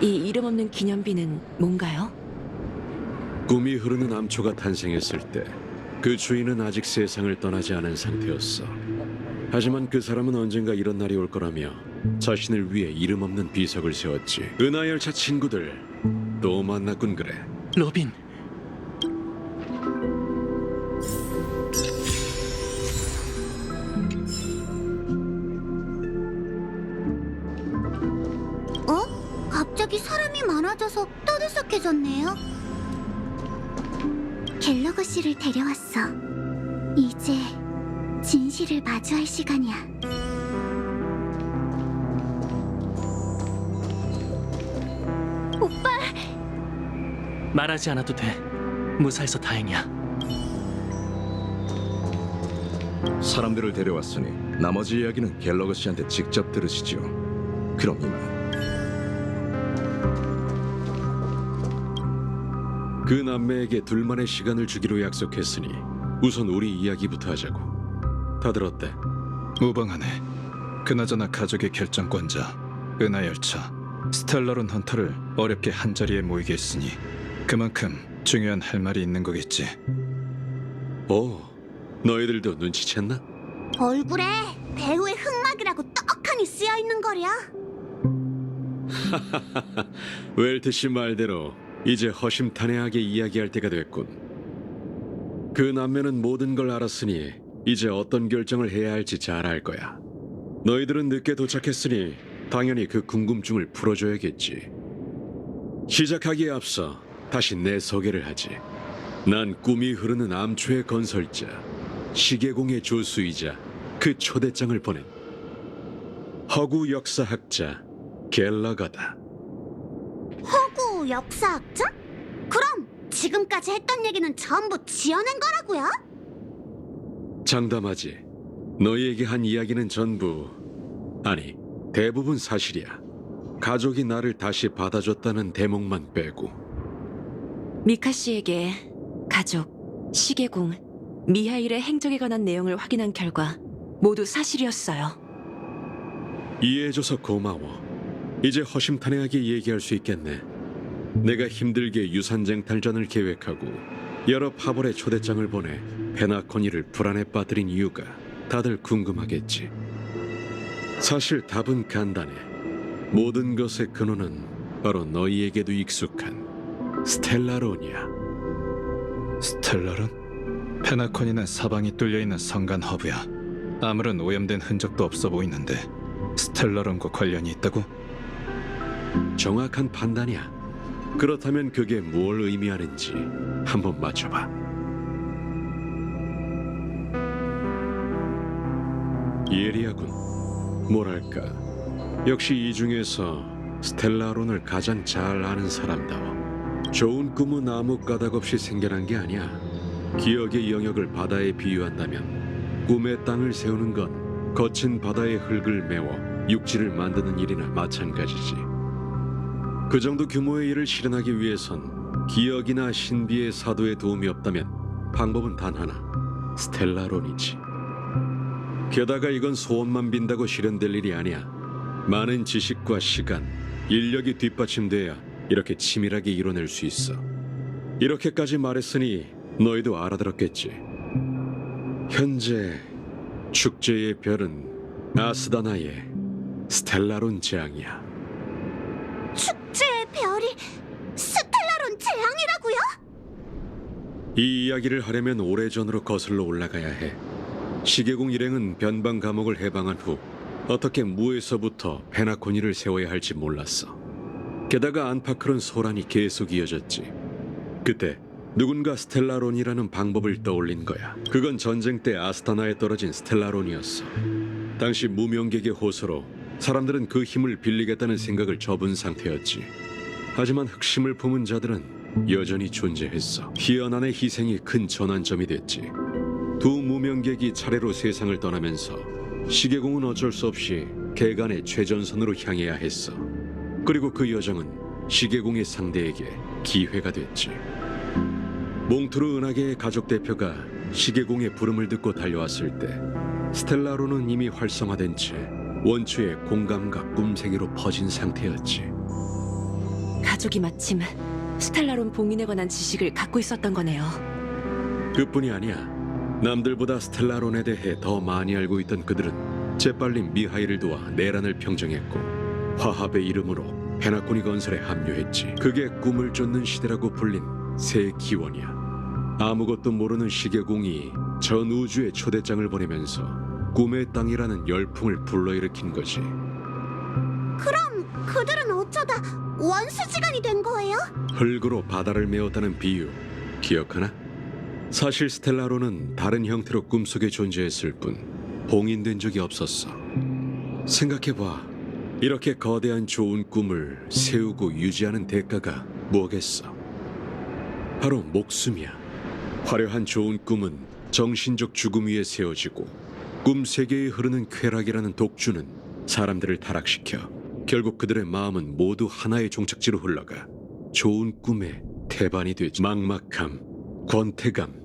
이 이름 없는 기념비는 뭔가요? 꿈이 흐르는 암초가 탄생했을 때 그 주인은 아직 세상을 떠나지 않은 상태였어. 하지만 그 사람은 언젠가 이런 날이 올 거라며 자신을 위해 이름 없는 비석을 세웠지. 은하열차 친구들 또 만났군. 그래. 로빈. 갑자기 사람이 많아져서 떠들썩해졌네요. 갤러거 씨를 데려왔어. 이제 진실을 마주할 시간이야. 오빠! 말하지 않아도 돼. 무사해서 다행이야. 사람들을 데려왔으니 나머지 이야기는 갤러거 씨한테 직접 들으시죠. 그럼 이만. 그 남매에게 둘만의 시간을 주기로 약속했으니 우선 우리 이야기부터 하자고. 다들 어때? 무방하네. 그나저나 가족의 결정권자 은하열차 스텔라론 헌터를 어렵게 한자리에 모이게 했으니 그만큼 중요한 할 말이 있는 거겠지. 오, 너희들도 눈치챘나? 얼굴에 배우의 흑막이라고 떡하니 쓰여 있는 거랴. 웰트 씨 말대로 이제 허심탄회하게 이야기할 때가 됐군. 그 남매는 모든 걸 알았으니 이제 어떤 결정을 해야 할지 잘 알 거야. 너희들은 늦게 도착했으니 당연히 그 궁금증을 풀어줘야겠지. 시작하기에 앞서 다시 내 소개를 하지. 난 꿈이 흐르는 암초의 건설자, 시계공의 조수이자 그 초대장을 보낸 허구 역사학자 갤러거다. 허구 역사학자? 그럼 지금까지 했던 얘기는 전부 지어낸 거라고요? 장담하지. 너희에게 한 이야기는 전부, 아니 대부분 사실이야. 가족이 나를 다시 받아줬다는 대목만 빼고. 미카 씨에게 가족, 시계공, 미하일의 행적에 관한 내용을 확인한 결과 모두 사실이었어요. 이해해줘서 고마워. 이제 허심탄회하게 얘기할 수 있겠네. 내가 힘들게 유산쟁탈전을 계획하고 여러 파벌의 초대장을 보내 페나코니를 불안에 빠뜨린 이유가 다들 궁금하겠지. 사실 답은 간단해. 모든 것의 근원은 바로 너희에게도 익숙한 스텔라론이야. 스텔라론? 페나코니는 사방이 뚫려있는 성간 허브야. 아무런 오염된 흔적도 없어 보이는데 스텔라론과 관련이 있다고? 정확한 판단이야. 그렇다면 그게 뭘 의미하는지 한번 맞춰봐. 예리하군. 뭐랄까, 역시 이 중에서 스텔라론을 가장 잘 아는 사람다워. 좋은 꿈은 아무 까닭 없이 생겨난 게 아니야. 기억의 영역을 바다에 비유한다면 꿈의 땅을 세우는 건 거친 바다의 흙을 메워 육지를 만드는 일이나 마찬가지지. 그 정도 규모의 일을 실현하기 위해선 기억이나 신비의 사도의 도움이 없다면 방법은 단 하나, 스텔라론이지. 게다가 이건 소원만 빈다고 실현될 일이 아니야. 많은 지식과 시간, 인력이 뒷받침돼야 이렇게 치밀하게 이뤄낼 수 있어. 이렇게까지 말했으니 너희도 알아들었겠지. 현재 축제의 별은 아스다나의 스텔라론 재앙이야. 축제의 별이 스텔라론 재앙이라고요? 이 이야기를 하려면 오래전으로 거슬러 올라가야 해. 시계공 일행은 변방 감옥을 해방한 후 어떻게 무에서부터 페나코니를 세워야 할지 몰랐어. 게다가 안파크론 소란이 계속 이어졌지. 그때 누군가 스텔라론이라는 방법을 떠올린 거야. 그건 전쟁 때 아스타나에 떨어진 스텔라론이었어. 당시 무명객의 호소로 사람들은 그 힘을 빌리겠다는 생각을 접은 상태였지. 하지만 흑심을 품은 자들은 여전히 존재했어. 희연한의 희생이 큰 전환점이 됐지. 두 무명객이 차례로 세상을 떠나면서 시계공은 어쩔 수 없이 개간의 최전선으로 향해야 했어. 그리고 그 여정은 시계공의 상대에게 기회가 됐지. 몽투르 은하계의 가족 대표가 시계공의 부름을 듣고 달려왔을 때 스텔라론은 이미 활성화된 채 원초의 공감과 꿈세계로 퍼진 상태였지. 가족이 마침 스텔라론 봉인에 관한 지식을 갖고 있었던 거네요. 그뿐이 아니야. 남들보다 스텔라론에 대해 더 많이 알고 있던 그들은 재빨리 미하일을 도와 내란을 평정했고 화합의 이름으로 페나코니 건설에 합류했지. 그게 꿈을 쫓는 시대라고 불린 새 기원이야. 아무것도 모르는 시계공이 전 우주에 초대장을 보내면서 꿈의 땅이라는 열풍을 불러일으킨 거지. 그럼 그들은 어쩌다 원수지간이 된 거예요? 흙으로 바다를 메웠다는 비유 기억하나? 사실 스텔라론은 다른 형태로 꿈속에 존재했을 뿐 봉인된 적이 없었어. 생각해봐. 이렇게 거대한 좋은 꿈을 세우고 유지하는 대가가 뭐겠어? 바로 목숨이야. 화려한 좋은 꿈은 정신적 죽음 위에 세워지고 꿈 세계에 흐르는 쾌락이라는 독주는 사람들을 타락시켜 결국 그들의 마음은 모두 하나의 종착지로 흘러가 좋은 꿈의 태반이 되지. 막막함, 권태감,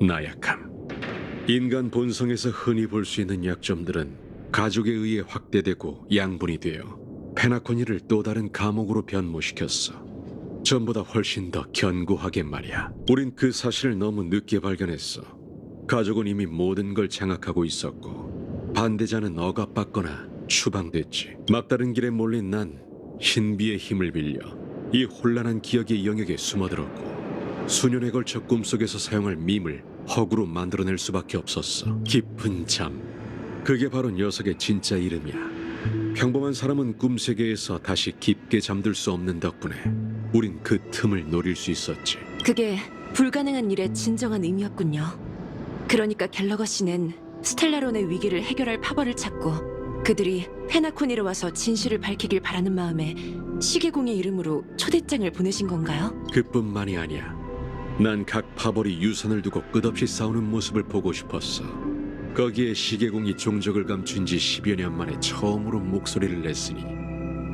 나약함. 인간 본성에서 흔히 볼 수 있는 약점들은 가족에 의해 확대되고 양분이 되어 페나코니를 또 다른 감옥으로 변모시켰어. 전보다 훨씬 더 견고하게 말이야. 우린 그 사실을 너무 늦게 발견했어. 가족은 이미 모든 걸 장악하고 있었고 반대자는 억압받거나 추방됐지. 막다른 길에 몰린 난 신비의 힘을 빌려 이 혼란한 기억의 영역에 숨어들었고 수년에 걸쳐 꿈속에서 사용할 밈을 허구로 만들어낼 수밖에 없었어. 깊은 잠. 그게 바로 녀석의 진짜 이름이야. 평범한 사람은 꿈세계에서 다시 깊게 잠들 수 없는 덕분에 우린 그 틈을 노릴 수 있었지. 그게 불가능한 일의 진정한 의미였군요. 그러니까 갤러거 씨는 스텔라론의 위기를 해결할 파벌을 찾고 그들이 페나코니로 와서 진실을 밝히길 바라는 마음에 시계공의 이름으로 초대장을 보내신 건가요? 그뿐만이 아니야. 난 각 파벌이 유산을 두고 끝없이 싸우는 모습을 보고 싶었어. 거기에 시계공이 종적을 감춘 지 10여 년 만에 처음으로 목소리를 냈으니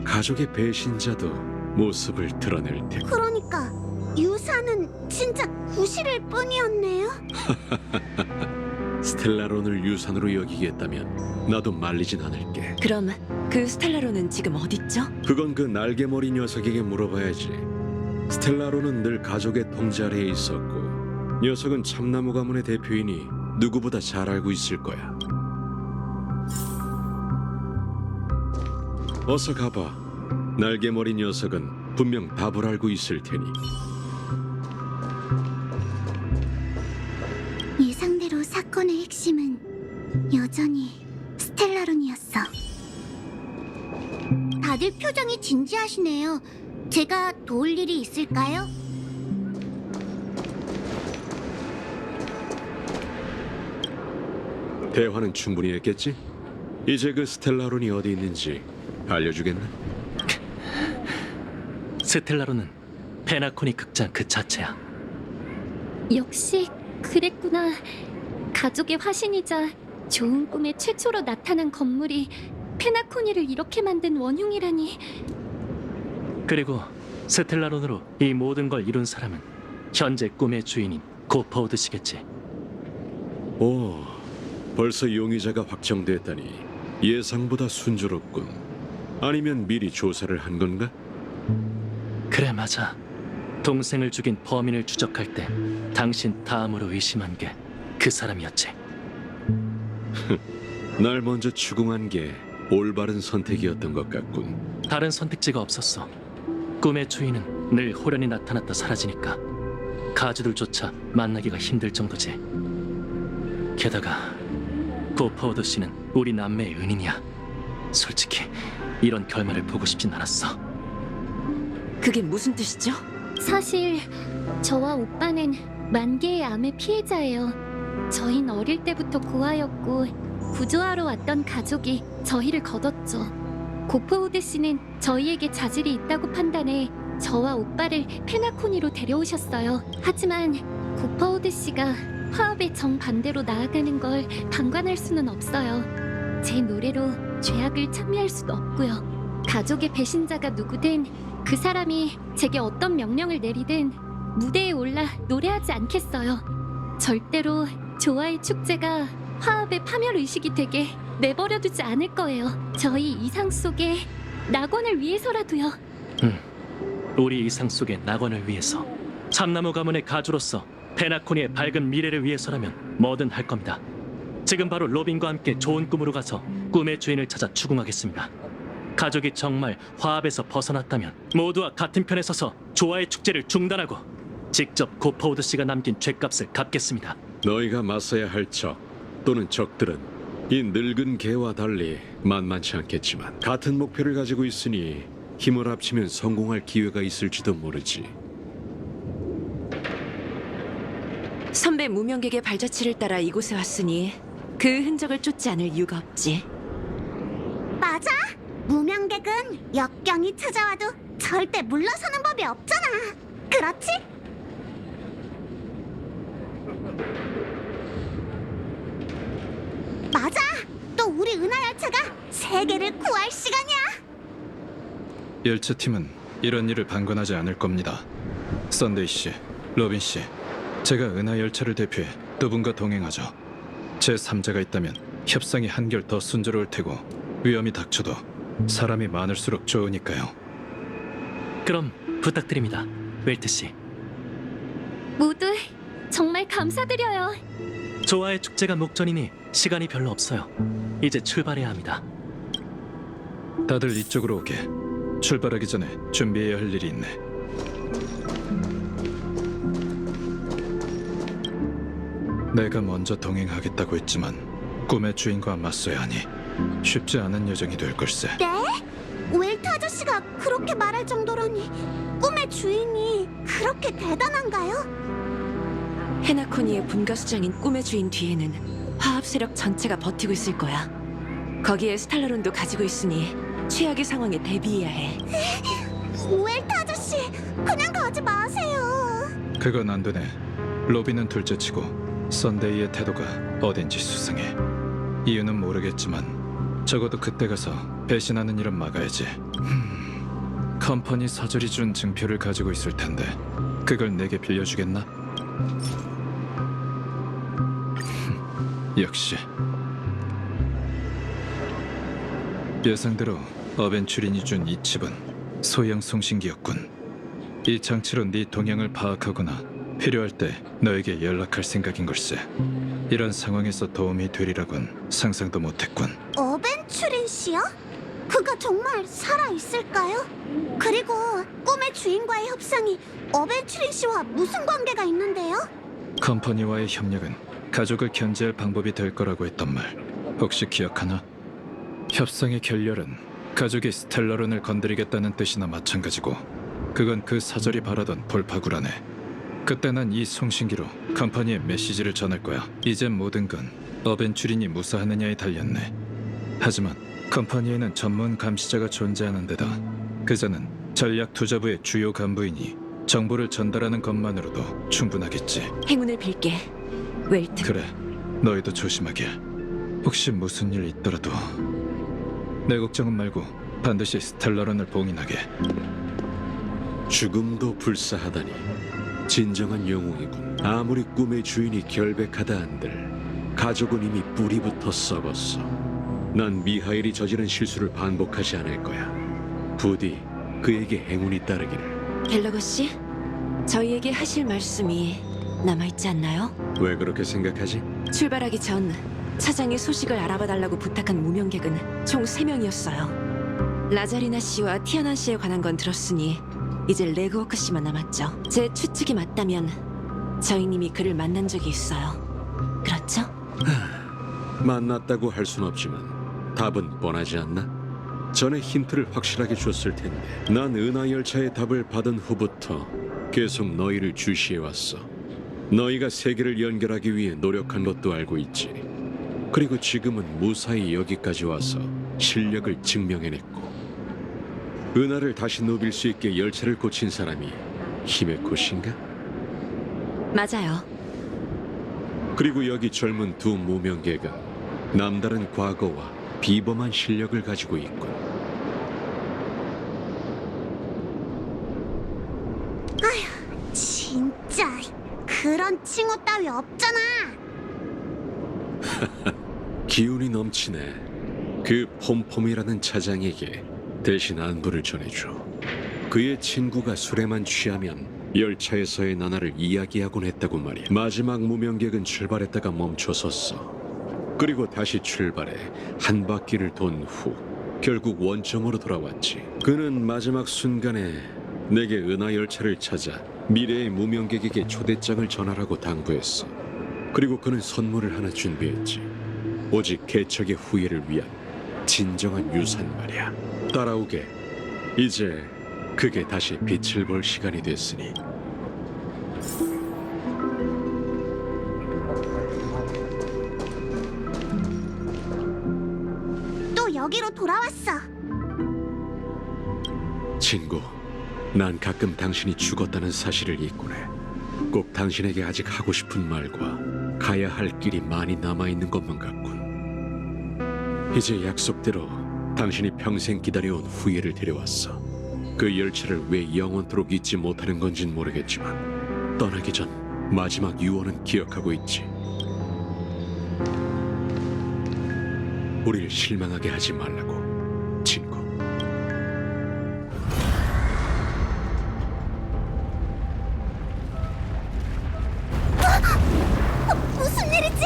가족의 배신자도 모습을 드러낼 테고. 그러니까 유산은 진짜 구실일 뿐이었네요. 스텔라론을 유산으로 여기겠다면 나도 말리진 않을게. 그럼 그 스텔라론은 지금 어딨죠? 그건 그 날개머리 녀석에게 물어봐야지. 스텔라론은 늘 가족의 통제 아래에 있었고 녀석은 참나무 가문의 대표이니 누구보다 잘 알고 있을 거야. 어서 가봐. 날개머리 녀석은 분명 답을 알고 있을 테니. 예상대로 사건의 핵심은 여전히 스텔라론이었어. 다들 표정이 진지하시네요. 제가 도울 일이 있을까요? 대화는 충분히 했겠지? 이제 그 스텔라론이 어디 있는지 알려주겠나? 스텔라론은 페나코니 극장 그 자체야. 역시 그랬구나. 가족의 화신이자 좋은 꿈에 최초로 나타난 건물이 페나코니를 이렇게 만든 원흉이라니. 그리고 스텔라론으로 이 모든 걸 이룬 사람은 현재 꿈의 주인인 고퍼우드 씨겠지. 오, 벌써 용의자가 확정됐다니 예상보다 순조롭군. 아니면 미리 조사를 한 건가? 그래, 맞아. 동생을 죽인 범인을 추적할 때 당신 다음으로 의심한 게 그 사람이었지. 날 먼저 추궁한 게 올바른 선택이었던 것 같군. 다른 선택지가 없었어. 꿈의 주인은 늘 호련히 나타났다 사라지니까 가주들조차 만나기가 힘들 정도지. 게다가 고퍼우드 씨는 우리 남매의 은인이야. 솔직히 이런 결말을 보고 싶진 않았어. 그게 무슨 뜻이죠? 사실 저와 오빠는 만개의 암의 피해자예요. 저흰 어릴 때부터 고아였고 구조하러 왔던 가족이 저희를 거뒀죠. 고퍼우드 씨는 저희에게 자질이 있다고 판단해 저와 오빠를 페나코니로 데려오셨어요. 하지만 고퍼우드 씨가 화합의 정반대로 나아가는 걸 방관할 수는 없어요. 제 노래로 죄악을 참여할 수도 없고요. 가족의 배신자가 누구든 그 사람이 제게 어떤 명령을 내리든 무대에 올라 노래하지 않겠어요. 절대로 조화의 축제가 화합의 파멸의식이 되게 내버려두지 않을 거예요. 저희 이상 속의 낙원을 위해서라도요. 우리 이상 속의 낙원을 위해서, 참나무 가문의 가주로서 페나코니의 밝은 미래를 위해서라면 뭐든 할 겁니다. 지금 바로 로빈과 함께 좋은 꿈으로 가서 꿈의 주인을 찾아 추궁하겠습니다. 가족이 정말 화합에서 벗어났다면 모두와 같은 편에 서서 조화의 축제를 중단하고 직접 고퍼우드 씨가 남긴 죗값을 갚겠습니다. 너희가 맞서야 할 적 또는 적들은 이 늙은 개와 달리 만만치 않겠지만 같은 목표를 가지고 있으니 힘을 합치면 성공할 기회가 있을지도 모르지. 선배 무명객의 발자취를 따라 이곳에 왔으니 그 흔적을 쫓지 않을 이유가 없지. 맞아. 무명객은 역경이 찾아와도 절대 물러서는 법이 없잖아. 그렇지? 맞아. 또 우리 은하 열차가 세계를 구할 시간이야. 열차팀은 이런 일을 방관하지 않을 겁니다. 썬데이 씨, 로빈 씨, 제가 은하 열차를 대표해 두 분과 동행하죠. 제 3자가 있다면 협상이 한결 더 순조로울 테고 위험이 닥쳐도 사람이 많을수록 좋으니까요. 그럼 부탁드립니다, 웰트 씨. 모두 정말 감사드려요. 조화의 축제가 목전이니 시간이 별로 없어요. 이제 출발해야 합니다. 다들 이쪽으로 오게. 출발하기 전에 준비해야 할 일이 있네. 내가 먼저 동행하겠다고 했지만 꿈의 주인과 맞서야 하니 쉽지 않은 여정이 될 걸세. 네? 웰트 아저씨가 그렇게 말할 정도라니 꿈의 주인이 그렇게 대단한가요? 헤나코니의 분가 수장인 꿈의 주인 뒤에는 화합 세력 전체가 버티고 있을 거야. 거기에 스탈라론도 가지고 있으니 최악의 상황에 대비해야 해. 웰트 아저씨, 그냥 가지 마세요. 그건 안 되네. 로비는 둘째치고 선데이의 태도가 어딘지 수상해. 이유는 모르겠지만 적어도 그때 가서 배신하는 일은 막아야지. 컴퍼니 사절이 준 증표를 가지고 있을 텐데 그걸 내게 빌려주겠나? 역시 예상대로 어벤츄린이 준 이 칩은 소형 송신기였군. 이 장치로 네 동향을 파악하거나 필요할 때 너에게 연락할 생각인 걸세. 이런 상황에서 도움이 되리라곤 상상도 못했군. 어벤츄린 씨요? 그가 정말 살아있을까요? 그리고 꿈의 주인과의 협상이 어벤츄린 씨와 무슨 관계가 있는데요? 컴퍼니와의 협력은 가족을 견제할 방법이 될 거라고 했던 말 혹시 기억하나? 협상의 결렬은 가족이 스텔라론을 건드리겠다는 뜻이나 마찬가지고 그건 그 사절이 바라던 돌파구라네. 그때 난 이 송신기로 컴퍼니에 메시지를 전할 거야. 이젠 모든 건 어벤츄린이 무사하느냐에 달렸네. 하지만 컴퍼니에는 전문 감시자가 존재하는 데다 그자는 전략 투자부의 주요 간부이니 정보를 전달하는 것만으로도 충분하겠지. 행운을 빌게, 웰트. 그래, 너희도 조심하길. 혹시 무슨 일 있더라도 내 걱정은 말고 반드시 스텔라론을 봉인하게. 죽음도 불사하다니 진정한 영웅이군. 아무리 꿈의 주인이 결백하다 한들 가족은 이미 뿌리부터 썩었어. 난 미하일이 저지른 실수를 반복하지 않을 거야. 부디 그에게 행운이 따르기를. 갤러거 씨, 저희에게 하실 말씀이 남아있지 않나요? 왜 그렇게 생각하지? 출발하기 전 차장의 소식을 알아봐달라고 부탁한 무명객은 총 3명이었어요. 라자리나 씨와 티아나 씨에 관한 건 들었으니 이제 레그워크 씨만 남았죠. 제 추측이 맞다면 저희님이 그를 만난 적이 있어요. 그렇죠? 만났다고 할 순 없지만 답은 뻔하지 않나? 전에 힌트를 확실하게 줬을 텐데. 난 은하 열차의 답을 받은 후부터 계속 너희를 주시해왔어. 너희가 세계를 연결하기 위해 노력한 것도 알고 있지. 그리고 지금은 무사히 여기까지 와서 실력을 증명해냈고, 은하를 다시 누빌 수 있게 열차를 고친 사람이 히메코신가? 맞아요. 그리고 여기 젊은 두 무명계가 남다른 과거와 비범한 실력을 가지고 있군. 아휴, 진짜 그런 칭호 따위 없잖아. 기운이 넘치네. 그 폼폼이라는 차장에게 대신 안부를 전해줘. 그의 친구가 술에만 취하면 열차에서의 나날을 이야기하곤 했다고 말이야. 마지막 무명객은 출발했다가 멈춰섰어. 그리고 다시 출발해 한 바퀴를 돈 후 결국 원점으로 돌아왔지. 그는 마지막 순간에 내게 은하 열차를 찾아 미래의 무명객에게 초대장을 전하라고 당부했어. 그리고 그는 선물을 하나 준비했지. 오직 개척의 후예를 위한 진정한 유산 말이야. 따라오게. 이제 그게 다시 빛을 볼 시간이 됐으니. 또 여기로 돌아왔어. 친구, 난 가끔 당신이 죽었다는 사실을 잊곤 해. 꼭 당신에게 아직 하고 싶은 말과 가야 할 길이 많이 남아있는 것만 같군. 이제 약속대로 당신이 평생 기다려온 후예를 데려왔어. 그 열차를 왜 영원토록 잊지 못하는 건진 모르겠지만 떠나기 전 마지막 유언은 기억하고 있지. 우리를 실망하게 하지 말라고, 친구. 무슨 일이지?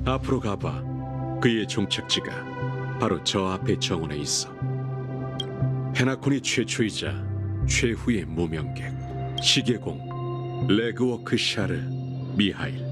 앞으로 가봐. 그의 종착지가 바로 저 앞의 정원에 있어. 페나콘이 최초이자 최후의 무명객 시계공 레그워크 샤르 미하일.